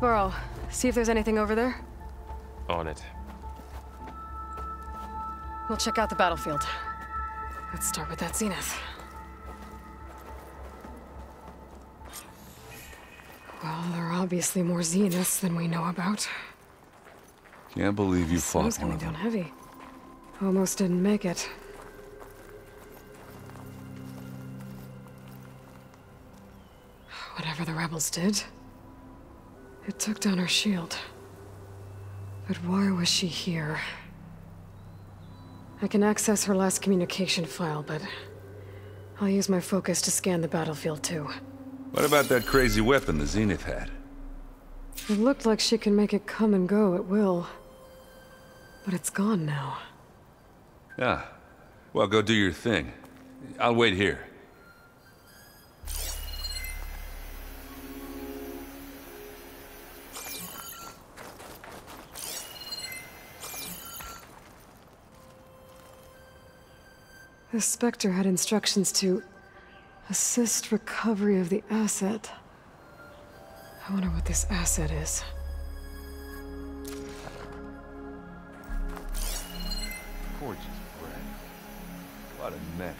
Varl, see if there's anything over there. On it. We'll check out the battlefield. Let's start with that zenith. Well, there are obviously more zeniths than we know about. Can't believe you fought Sun's one coming of them. down heavy. Almost didn't make it. Whatever the rebels did, it took down her shield. But why was she here? I can access her last communication file, but I'll use my focus to scan the battlefield too. What about that crazy weapon the Zenith had? It looked like she can make it come and go at will. But it's gone now. Yeah. Well, go do your thing. I'll wait here. The Spectre had instructions to assist recovery of the asset. I wonder what this asset is. Gorgeous bread. What a mess.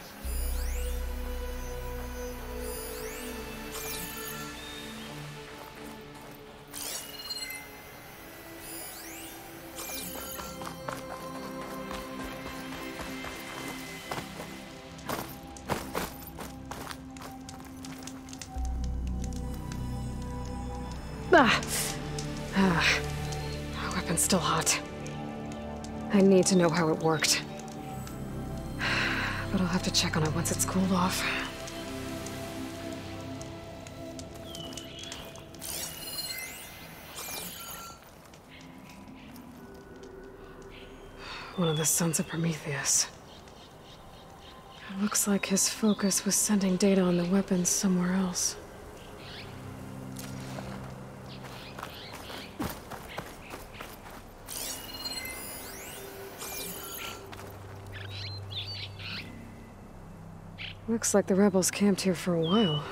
My weapon's still hot. I need to know how it worked. But I'll have to check on it once it's cooled off. One of the sons of Prometheus. It looks like his focus was sending data on the weapons somewhere else. Looks like the rebels camped here for a while.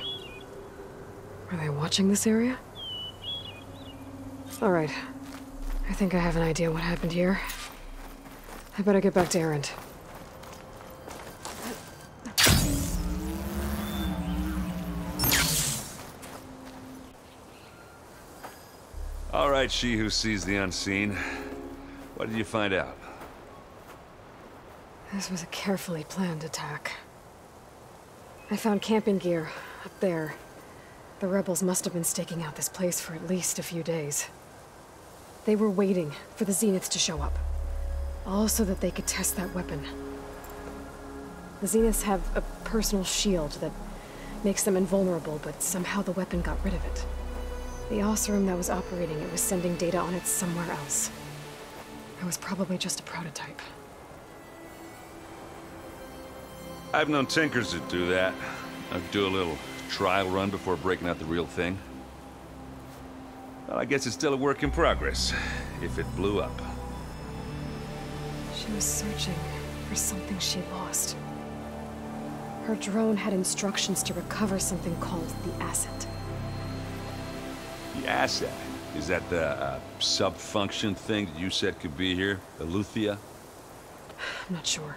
Are they watching this area? All right. I think I have an idea what happened here. I better get back to Erend. All right, she who sees the unseen. What did you find out? This was a carefully planned attack. I found camping gear up there. The rebels must have been staking out this place for at least a few days. They were waiting for the Zeniths to show up. All so that they could test that weapon. The Zeniths have a personal shield that makes them invulnerable, but somehow the weapon got rid of it. The Oseram that was operating it was sending data on it somewhere else. It was probably just a prototype. I've known tinkers that do that. I'd do a little trial run before breaking out the real thing. Well, I guess it's still a work in progress, if it blew up. She was searching for something she lost. Her drone had instructions to recover something called the asset. The asset? Is that the sub-function thing that you said could be here? Eleuthia? I'm not sure.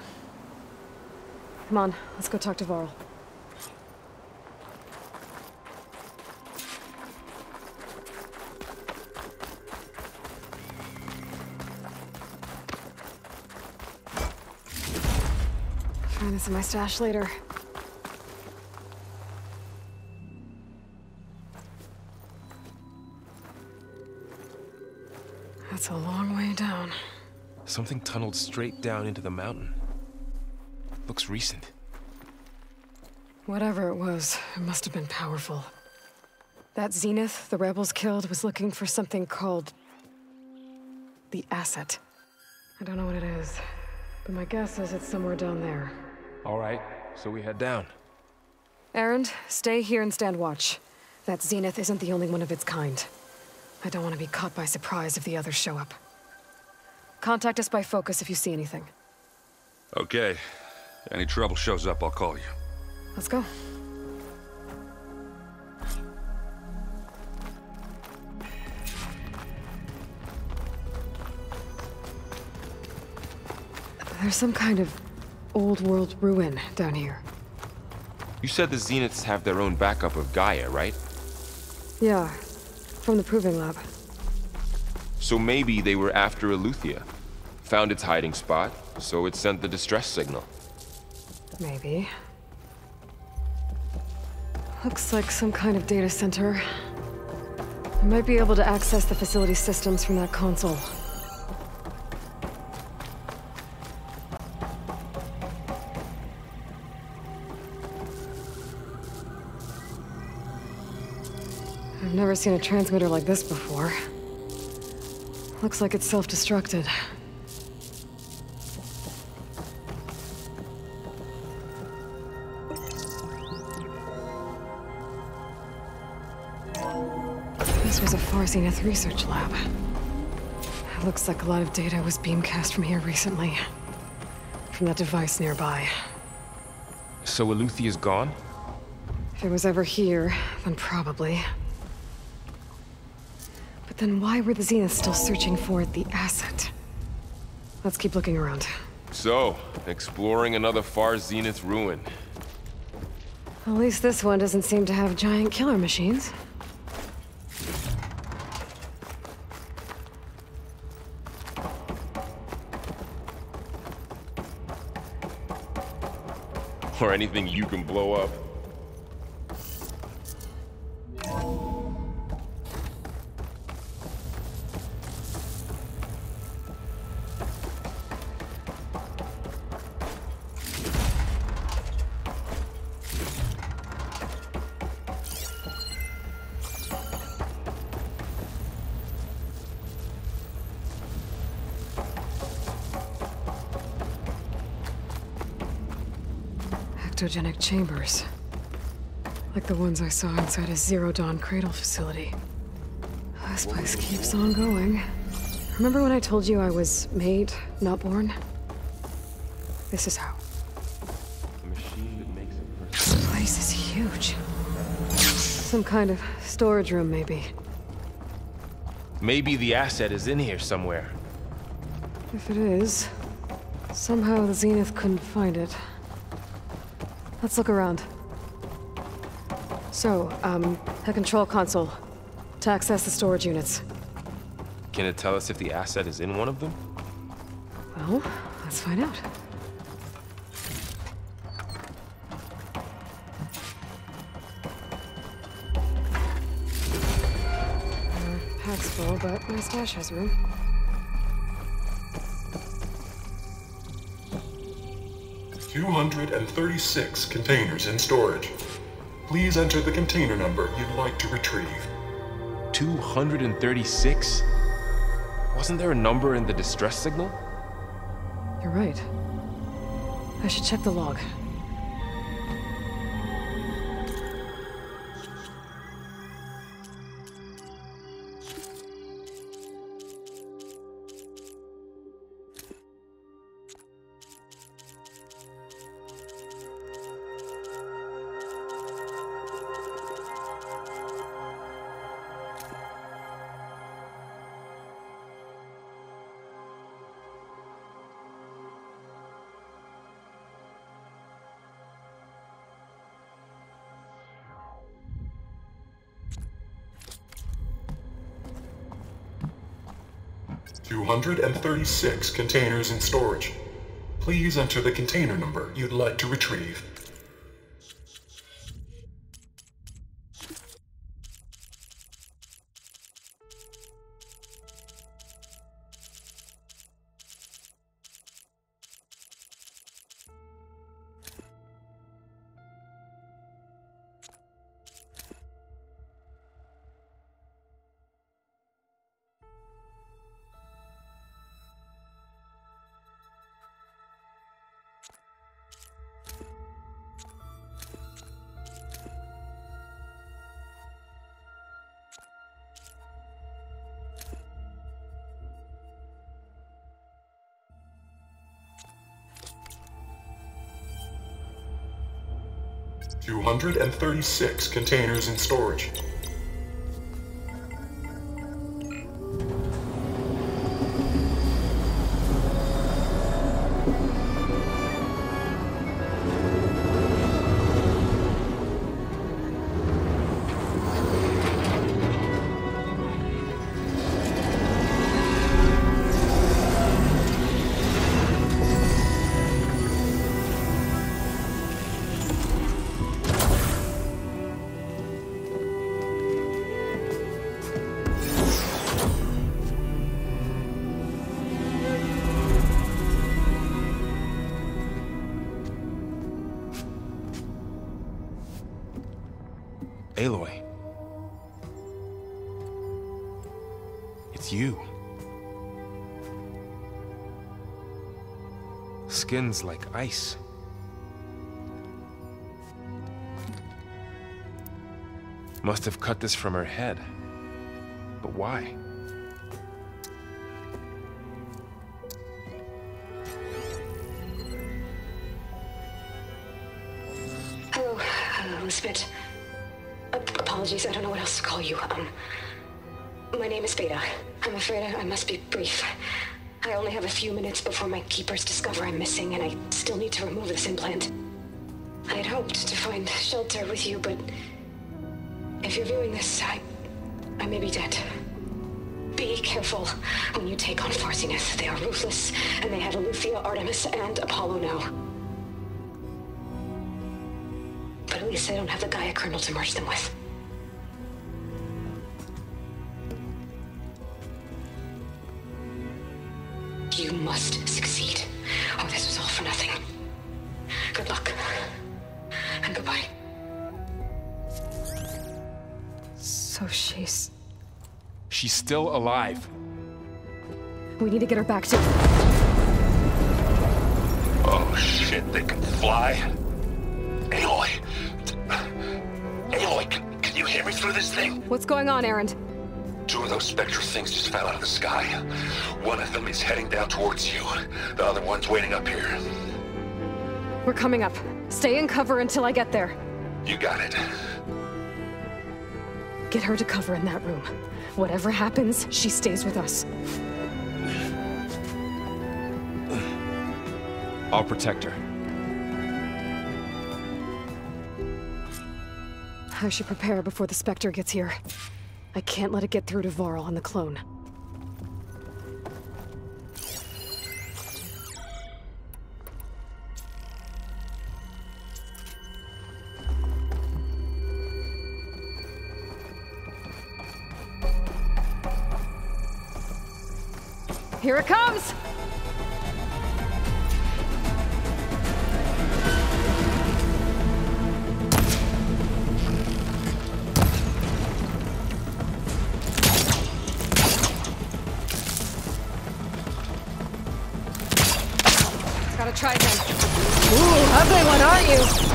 Come on, let's go talk to Varl. Find this in my stash later. That's a long way down. Something tunneled straight down into the mountain. Looks recent. Whatever it was, it must have been powerful. That Zenith the rebels killed was looking for something called the asset. I don't know what it is, but my guess is it's somewhere down there. All right, so we head down. Erend, stay here and stand watch. That Zenith isn't the only one of its kind. I don't want to be caught by surprise if the others show up. Contact us by focus if you see anything. Okay. Any trouble shows up, I'll call you. Let's go. There's some kind of old world ruin down here. You said the Zeniths have their own backup of Gaia, right? Yeah, from the Proving Lab. So maybe they were after Eleuthia. Found its hiding spot, so it sent the distress signal. Maybe. Looks like some kind of data center. I might be able to access the facility systems from that console. I've never seen a transmitter like this before. Looks like it's self-destructed. This was a Far Zenith research lab. It looks like a lot of data was beamcast from here recently. From that device nearby. So Eleuthia's gone? If it was ever here, then probably. But then why were the Zeniths still searching for the asset? Let's keep looking around. So, exploring another Far Zenith ruin. At least this one doesn't seem to have giant killer machines. Or anything you can blow up. cryptogenic chambers. Like the ones I saw inside a Zero Dawn cradle facility. This place keeps on going. Remember when I told you I was made, not born? This is how. This place is huge. Some kind of storage room, maybe. Maybe the asset is in here somewhere. If it is, somehow the Zenith couldn't find it. Let's look around. So, a control console. To access the storage units. Can it tell us if the asset is in one of them? Well, let's find out. Pack's full, but my stash has room. $236 containers in storage. Please enter the container number you'd like to retrieve. 236? Wasn't there a number in the distress signal? You're right. I should check the log. $236 containers in storage. Please enter the container number you'd like to retrieve. $236 containers in storage. Aloy. It's you. Skin's like ice. Must have cut this from her head. But why? Hello, Elizabeth. Apologies, I don't know what else to call you. My name is Beta. I'm afraid I must be brief. I only have a few minutes before my keepers discover I'm missing, and I still need to remove this implant. I had hoped to find shelter with you, but if you're viewing this, I may be dead. Be careful when you take on Far Zenith. They are ruthless, and they have Eleuthia, Artemis, and Apollo now. But at least they don't have the Gaia kernel to merge them with. You must succeed, or this was all for nothing. Good luck. And goodbye. So she's still alive. We need to get her back to... Oh shit, they can fly? Aloy! Aloy, can you hear me through this thing? What's going on, Erend? 2 of those spectral things just fell out of the sky. One of them is heading down towards you. The other one's waiting up here. We're coming up. Stay in cover until I get there. You got it. Get her to cover in that room. Whatever happens, she stays with us. I'll protect her. I should prepare before the Spectre gets here. I can't let it get through to Varl and the clone. Here it comes! Gotta try again. Ooh, ugly one, aren't you?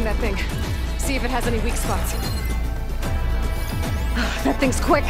That thing. See if it has any weak spots. That thing's quick.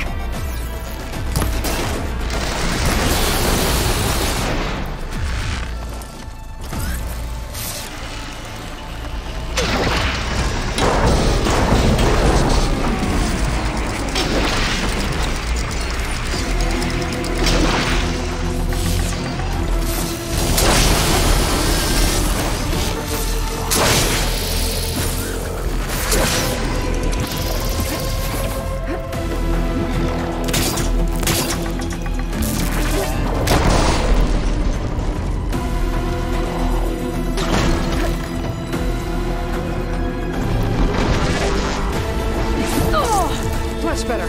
Much better.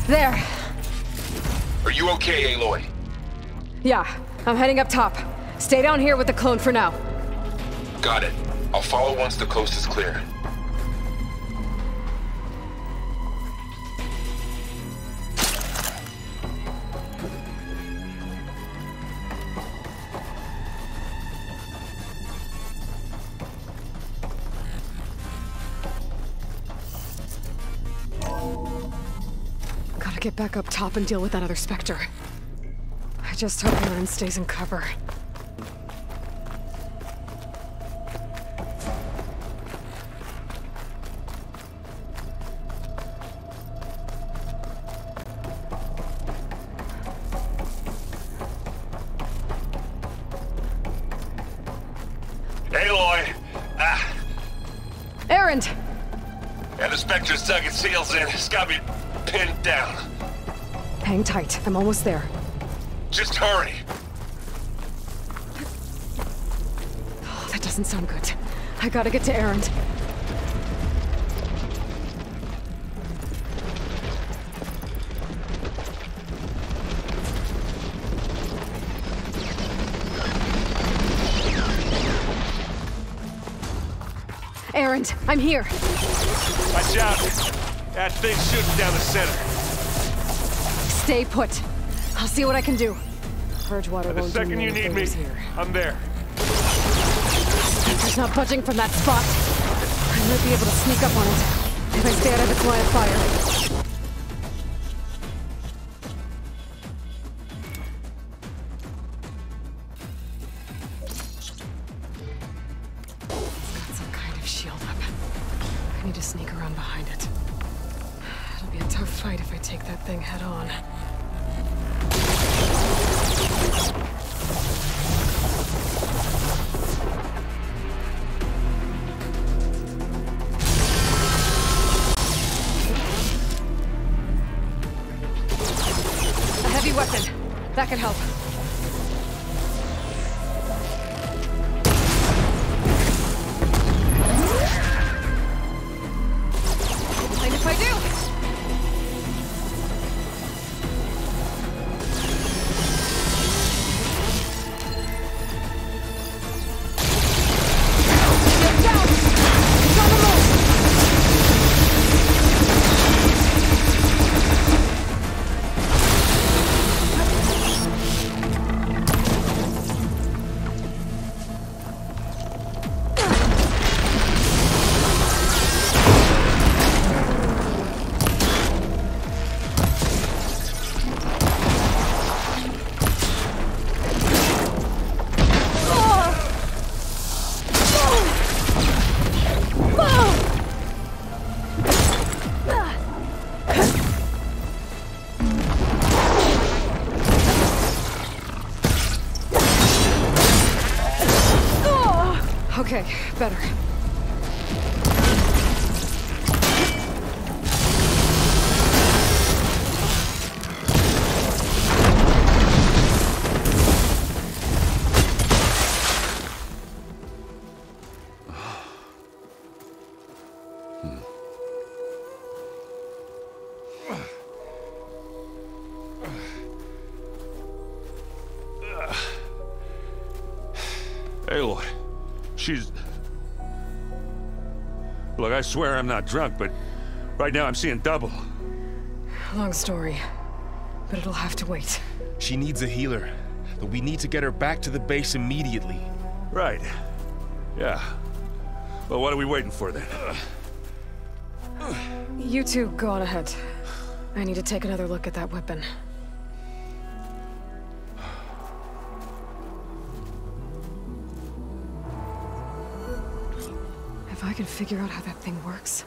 There. Are you okay, Aloy? Yeah, I'm heading up top. Stay down here with the clone for now. Got it. I'll follow once the coast is clear. Gotta get back up top and deal with that other Spectre. I just hope Aaron stays in cover. Erend! And the Spectre's dug its heels in. It's got me pinned down. Hang tight. I'm almost there. Just hurry. Oh, that doesn't sound good. I gotta get to Erend. Erend, I'm here. Watch out. That thing's shooting down the center. Stay put. I'll see what I can do. Purgewater The won't do second me you any need me, favors here. I'm there. He's not budging from that spot. I might be able to sneak up on it if I stay out of its line of fire. It's got some kind of shield up. I need to sneak around behind it. It'll be a tough fight if I take that thing head on. Weapon. That could help. Mind if I do? Get down! It's on the move! Okay, better. Aloy, she's... Look, I swear I'm not drunk, but right now I'm seeing double. Long story, but it'll have to wait. She needs a healer, but we need to get her back to the base immediately. Right. Yeah. Well, what are we waiting for then? You two go on ahead. I need to take another look at that weapon. If I can figure out how that thing works,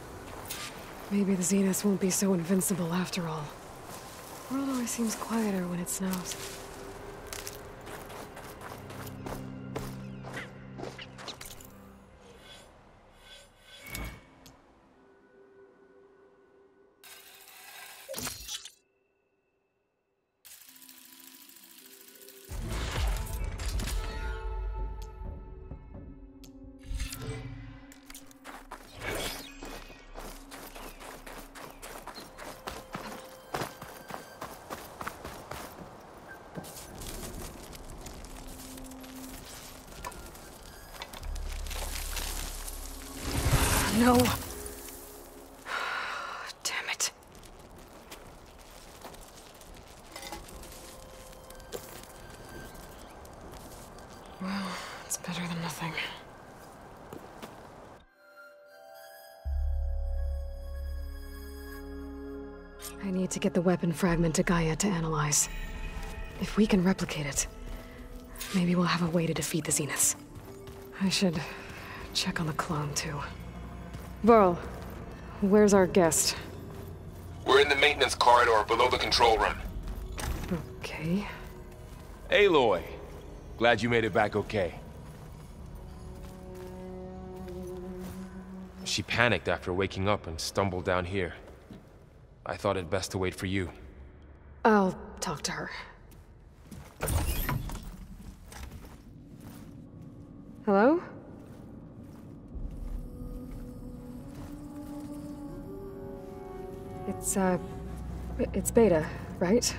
maybe the Zenith won't be so invincible after all. The world always seems quieter when it snows. No. Damn it. Well, it's better than nothing. I need to get the weapon fragment to Gaia to analyze. If we can replicate it, maybe we'll have a way to defeat the Zeniths. I should check on the clone, too. Varl, where's our guest? We're in the maintenance corridor below the control room. Okay. Aloy, glad you made it back okay. She panicked after waking up and stumbled down here. I thought it best to wait for you. I'll talk to her. Hello? It's Beta, right?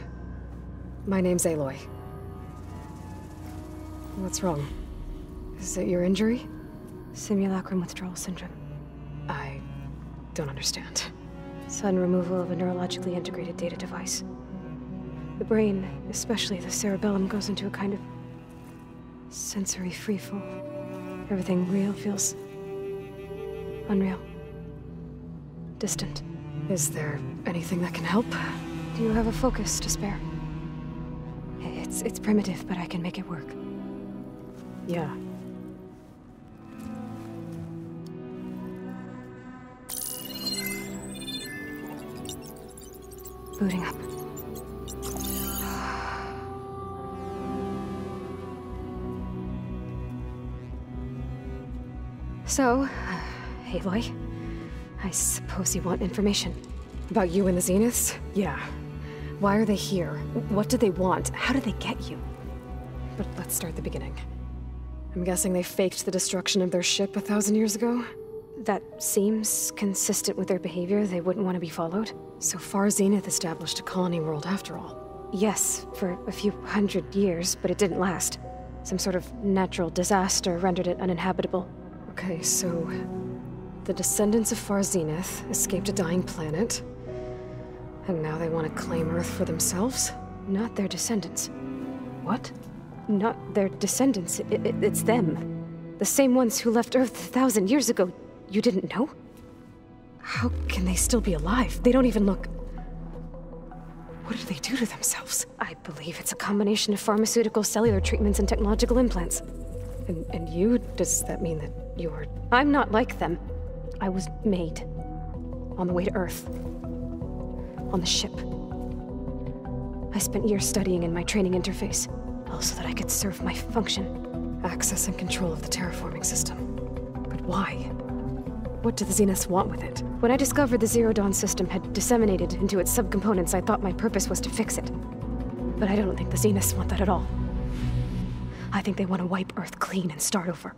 My name's Aloy. What's wrong? Is it your injury? Simulacrum withdrawal syndrome. I don't understand. Sudden removal of a neurologically integrated data device. The brain, especially the cerebellum, goes into a kind of sensory freefall. Everything real feels unreal. Distant. Is there anything that can help? Do you have a focus to spare? It's primitive, but I can make it work. Yeah. Booting up. So, Aloy, I suppose you want information. About you and the Zeniths? Yeah. Why are they here? What do they want? How did they get you? But let's start at the beginning. I'm guessing they faked the destruction of their ship 1,000 years ago? That seems consistent with their behavior. They wouldn't want to be followed. So far, Zenith established a colony world after all. Yes, for a few hundred years, but it didn't last. Some sort of natural disaster rendered it uninhabitable. Okay, so the descendants of Far Zenith escaped a dying planet, and now they want to claim Earth for themselves? Not their descendants. What? Not their descendants. It's them. The same ones who left Earth 1,000 years ago. You didn't know? How can they still be alive? They don't even look... What did they do to themselves? I believe it's a combination of pharmaceutical, cellular treatments, and technological implants. And you? Does that mean that you're... I'm not like them. I was made. On the way to Earth. On the ship. I spent years studying in my training interface, all so that I could serve my function. Access and control of the terraforming system. But why? What do the Zeniths want with it? When I discovered the Zero Dawn system had disseminated into its subcomponents, I thought my purpose was to fix it. But I don't think the Zeniths want that at all. I think they want to wipe Earth clean and start over.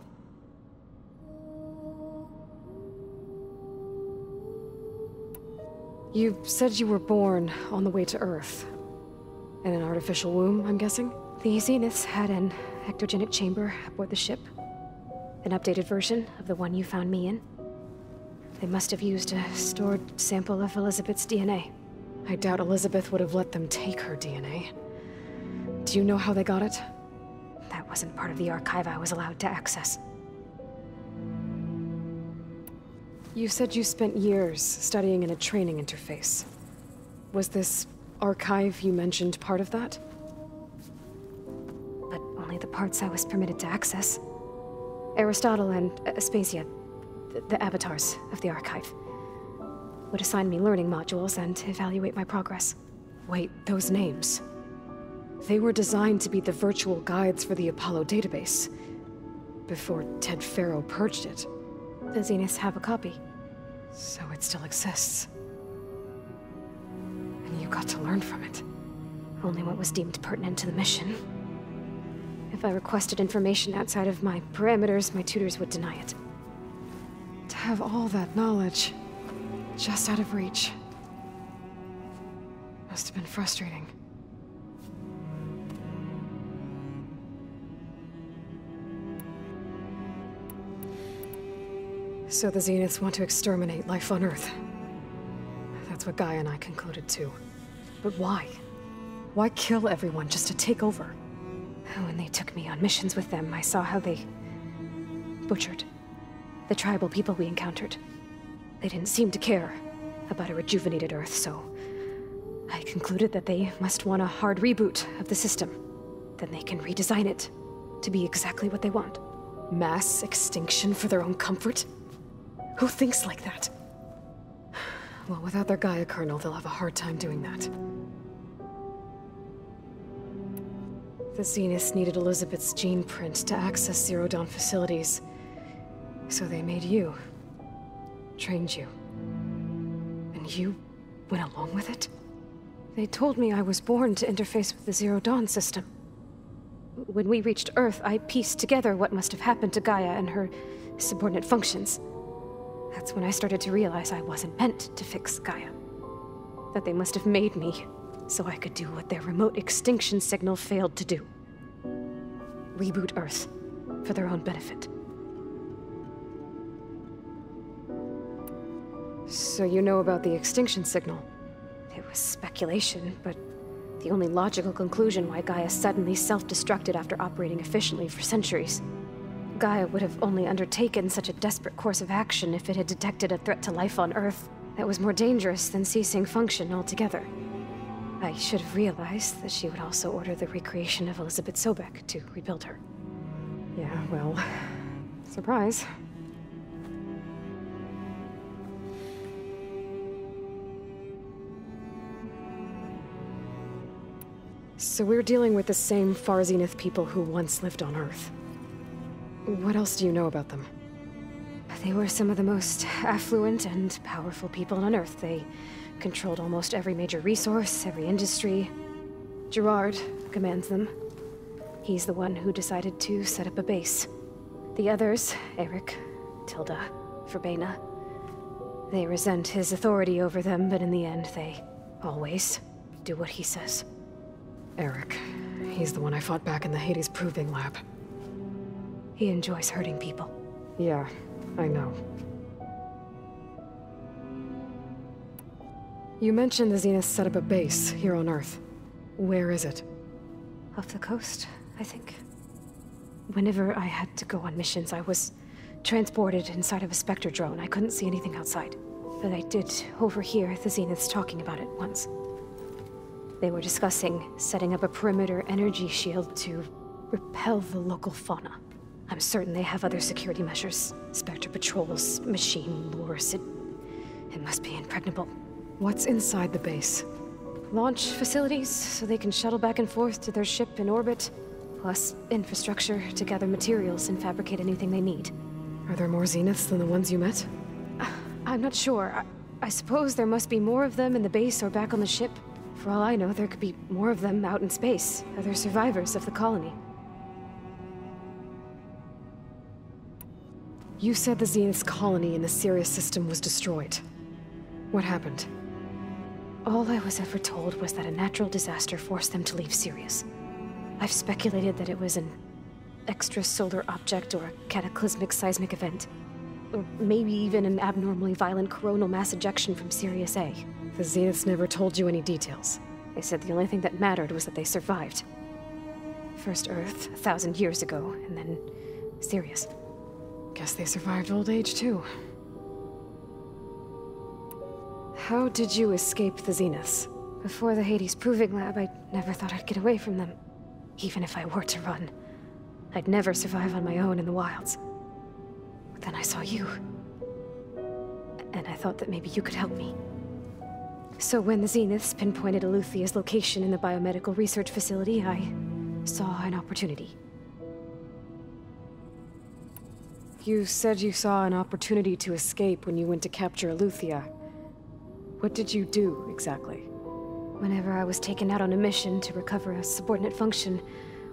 You said you were born on the way to Earth. In an artificial womb, I'm guessing? The Zeniths had an ectogenic chamber aboard the ship. An updated version of the one you found me in. They must have used a stored sample of Elizabeth's DNA. I doubt Elizabeth would have let them take her DNA. Do you know how they got it? That wasn't part of the archive I was allowed to access. You said you spent years studying in a training interface. Was this archive you mentioned part of that? But only the parts I was permitted to access. Aristotle and Aspasia, the avatars of the archive, would assign me learning modules and evaluate my progress. Wait, those names. They were designed to be the virtual guides for the Apollo database, before Ted Faro purged it. The Zeniths have a copy. So it still exists. And you got to learn from it. Only what was deemed pertinent to the mission. If I requested information outside of my parameters, my tutors would deny it. To have all that knowledge, just out of reach, must have been frustrating. So the Zeniths want to exterminate life on Earth. That's what Gaia and I concluded too. But why? Why kill everyone just to take over? When they took me on missions with them, I saw how they butchered the tribal people we encountered. They didn't seem to care about a rejuvenated Earth, so I concluded that they must want a hard reboot of the system. Then they can redesign it to be exactly what they want. Mass extinction for their own comfort? Who thinks like that? Well, without their Gaia kernel, they'll have a hard time doing that. The Zeniths needed Elizabeth's gene print to access Zero Dawn facilities, so they made you. trained you. And you went along with it? They told me I was born to interface with the Zero Dawn system. When we reached Earth, I pieced together what must have happened to Gaia and her subordinate functions. That's when I started to realize I wasn't meant to fix Gaia. That they must have made me so I could do what their remote extinction signal failed to do. Reboot Earth for their own benefit. So you know about the extinction signal? It was speculation, but the only logical conclusion why Gaia suddenly self-destructed after operating efficiently for centuries. Gaia would have only undertaken such a desperate course of action if it had detected a threat to life on Earth that was more dangerous than ceasing function altogether. I should have realized that she would also order the recreation of Elizabeth Sobek to rebuild her. Yeah, well, surprise. So we're dealing with the same Far Zenith people who once lived on Earth. What else do you know about them? They were some of the most affluent and powerful people on Earth. They controlled almost every major resource, every industry. Gerard commands them. He's the one who decided to set up a base. The others, Eric, Tilda, Verbena, they resent his authority over them, but in the end, they always do what he says. Eric. He's the one I fought back in the Hades Proving Lab. He enjoys hurting people. Yeah, I know. You mentioned the Zenith set up a base here on Earth. Where is it? Off the coast, I think. Whenever I had to go on missions, I was transported inside of a Spectre drone. I couldn't see anything outside. But I did overhear the Zeniths talking about it once. They were discussing setting up a perimeter energy shield to repel the local fauna. I'm certain they have other security measures. Spectre patrols, machine lures. It must be impregnable. What's inside the base? Launch facilities, so they can shuttle back and forth to their ship in orbit. Plus infrastructure to gather materials and fabricate anything they need. Are there more Zeniths than the ones you met? I'm not sure. I suppose there must be more of them in the base or back on the ship. For all I know, there could be more of them out in space, other survivors of the colony. You said the Zenith's colony in the Sirius system was destroyed. What happened? All I was ever told was that a natural disaster forced them to leave Sirius. I've speculated that it was an extrasolar object or a cataclysmic seismic event. Or maybe even an abnormally violent coronal mass ejection from Sirius A. The Zeniths never told you any details. They said the only thing that mattered was that they survived. First Earth, 1,000 years ago, and then Sirius. Guess they survived old age, too. How did you escape the Zeniths? Before the Hades Proving Lab, I never thought I'd get away from them. Even if I were to run. I'd never survive on my own in the wilds. But then I saw you. And I thought that maybe you could help me. So when the Zeniths pinpointed Eluthia's location in the biomedical research facility, I saw an opportunity. You said you saw an opportunity to escape when you went to capture Eluthia. What did you do, exactly? Whenever I was taken out on a mission to recover a subordinate function,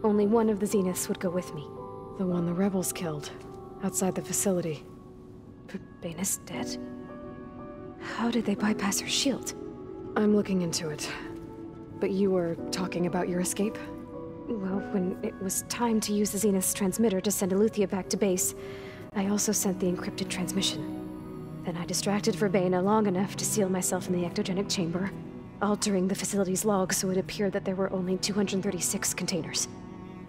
only one of the Zeniths would go with me. The one the rebels killed, outside the facility. Baina's dead? How did they bypass her shield? I'm looking into it. But you were talking about your escape? Well, when it was time to use the Zenith's transmitter to send Eluthia back to base, I also sent the encrypted transmission. Then I distracted Verbena long enough to seal myself in the ectogenic chamber, altering the facility's log so it appeared that there were only 236 containers.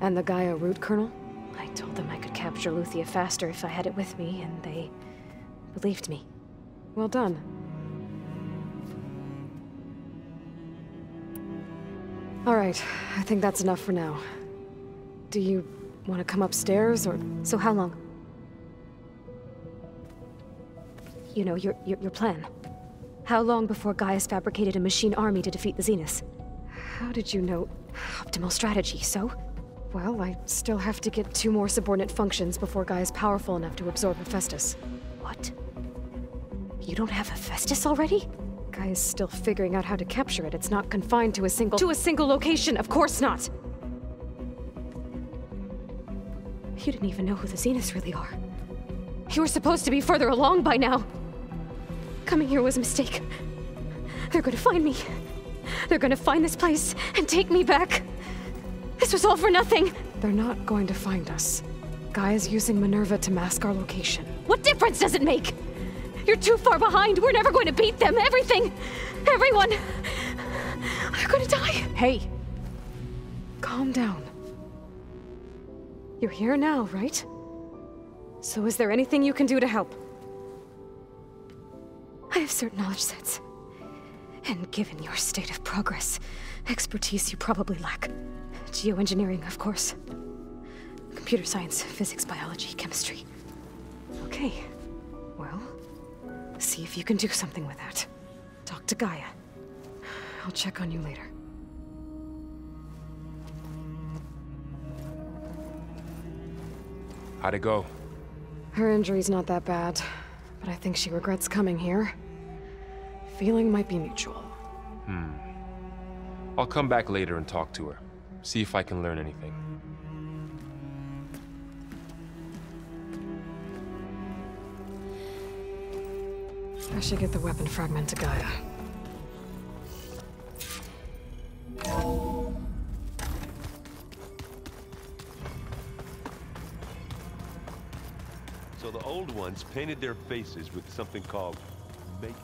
And the Gaia root kernel? I told them I could capture Eluthia faster if I had it with me, and they believed me. Well done. Alright, I think that's enough for now. Do you want to come upstairs, or... So how long? You know, your plan. How long before Gaia's fabricated a machine army to defeat the Zeniths? How did you know? Optimal strategy, so? Well, I still have to get 2 more subordinate functions before Gaia's powerful enough to absorb Hephaestus. What? You don't have Hephaestus already? Guy is still figuring out how to capture it. It's not confined to a single location. Of course not. You didn't even know who the Zeniths really are. You were supposed to be further along by now. Coming here was a mistake. They're gonna find me. They're gonna find this place and take me back. This was all for nothing. They're not going to find us. Guy is using Minerva to mask our location. What difference does it make? You're too far behind. We're never going to beat them. Everything, everyone, are gonna die. Hey, calm down. You're here now, right? So is there anything you can do to help? I have certain knowledge sets. And given your state of progress, expertise you probably lack. Geoengineering, of course. Computer science, physics, biology, chemistry. Okay, well, see if you can do something with that. Talk to Gaia. I'll check on you later. How'd it go? Her injury's not that bad, but I think she regrets coming here. Feeling might be mutual. I'll come back later and talk to her. See if I can learn anything. I should get the weapon fragment to Gaia. So the old ones painted their faces with something called makeup.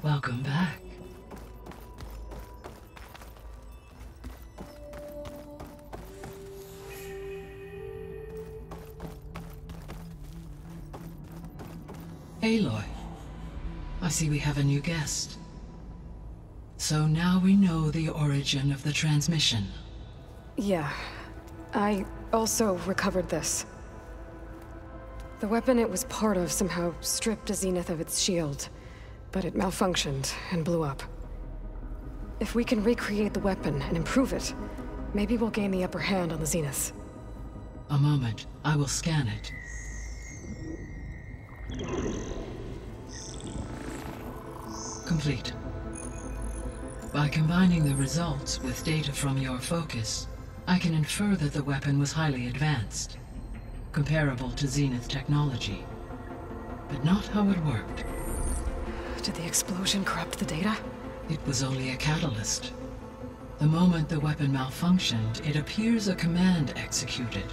Welcome back. Aloy, I see we have a new guest. So now we know the origin of the transmission. Yeah. I also recovered this. The weapon it was part of somehow stripped a Zenith of its shield, but it malfunctioned and blew up. If we can recreate the weapon and improve it, maybe we'll gain the upper hand on the Zeniths. A moment, I will scan it. Complete. By combining the results with data from your focus, I can infer that the weapon was highly advanced, comparable to Zenith technology, but not how it worked. Did the explosion corrupt the data? It was only a catalyst. The moment the weapon malfunctioned, it appears a command executed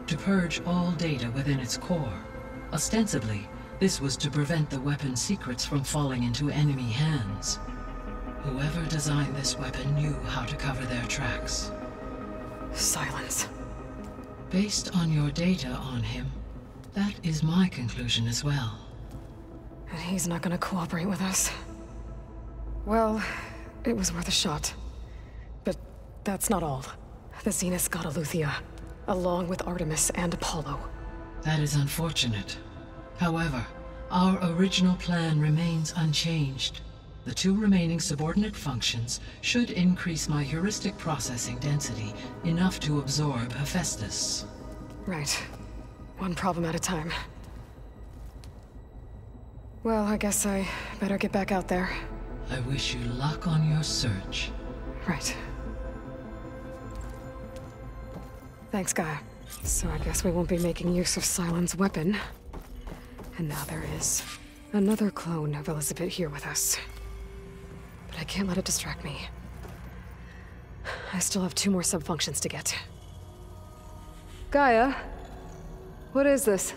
to purge all data within its core. Ostensibly, this was to prevent the weapon's secrets from falling into enemy hands. Whoever designed this weapon knew how to cover their tracks. Silence. Based on your data on him, that is my conclusion as well. And he's not gonna cooperate with us. Well, it was worth a shot. But that's not all. The Zeniths got Eleuthia, along with Artemis and Apollo. That is unfortunate. However, our original plan remains unchanged. The two remaining subordinate functions should increase my heuristic processing density enough to absorb Hephaestus. Right. One problem at a time. Well, I guess I better get back out there. I wish you luck on your search. Right. Thanks, Gaia. So I guess we won't be making use of Sylens' weapon. And now there is another clone of Elizabeth here with us. But I can't let it distract me. I still have 2 more subfunctions to get. Gaia? What is this?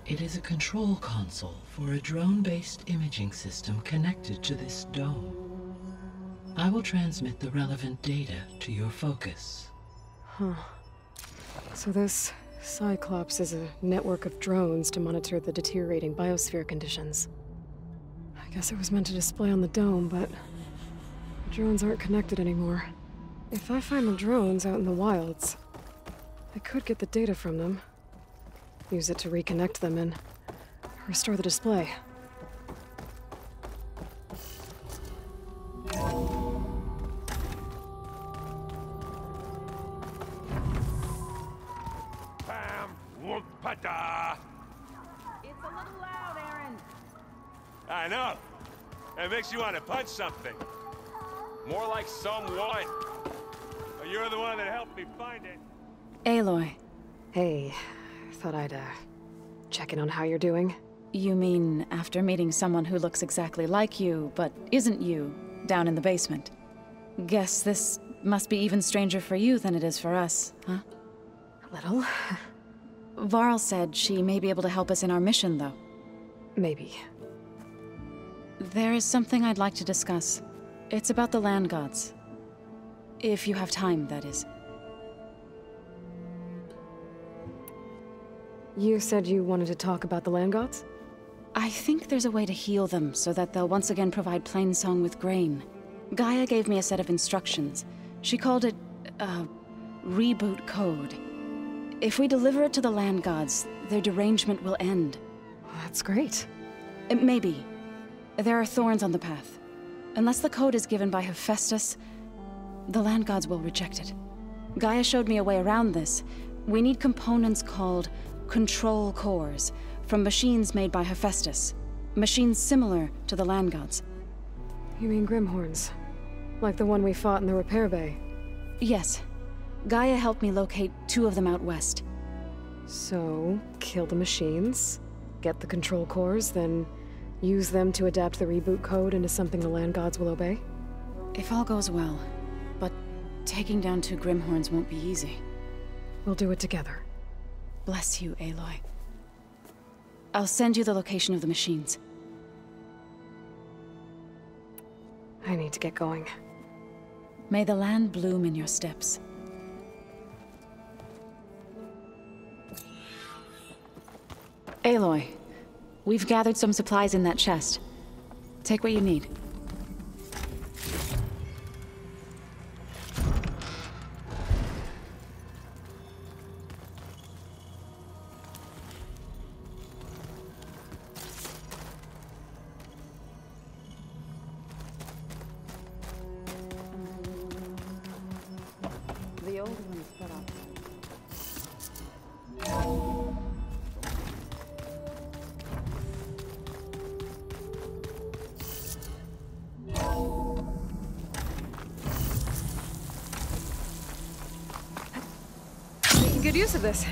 It is a control console for a drone-based imaging system connected to this dome. I will transmit the relevant data to your focus. Huh. So this Cyclops is a network of drones to monitor the deteriorating biosphere conditions. I guess it was meant to display on the dome, but the drones aren't connected anymore. If I find the drones out in the wilds, I could get the data from them, use it to reconnect them and restore the display. Ta-da! It's a little loud, Aaron. I know. It makes you want to punch something. More like someone. You're the one that helped me find it. Aloy. Hey, thought I'd, check in on how you're doing. You mean after meeting someone who looks exactly like you, but isn't you, down in the basement? Guess this must be even stranger for you than it is for us, huh? A little. Varl said she may be able to help us in our mission, though. Maybe. There is something I'd like to discuss. It's about the land gods. If you have time, that is. You said you wanted to talk about the land gods? I think there's a way to heal them so that they'll once again provide Plainsong with grain. Gaia gave me a set of instructions. She called it, reboot code. If we deliver it to the land gods, their derangement will end. That's great. Maybe. There are thorns on the path. Unless the code is given by Hephaestus, the land gods will reject it. Gaia showed me a way around this. We need components called control cores from machines made by Hephaestus. Machines similar to the land gods. You mean Grimhorns? Like the one we fought in the repair bay? Yes. Gaia helped me locate 2 of them out west. So, kill the machines, get the control cores, then use them to adapt the reboot code into something the land gods will obey? If all goes well. But taking down 2 Grimhorns won't be easy. We'll do it together. Bless you, Aloy. I'll send you the location of the machines. I need to get going. May the land bloom in your steps. Aloy, we've gathered some supplies in that chest. Take what you need. The old one's put off. Making good use of this.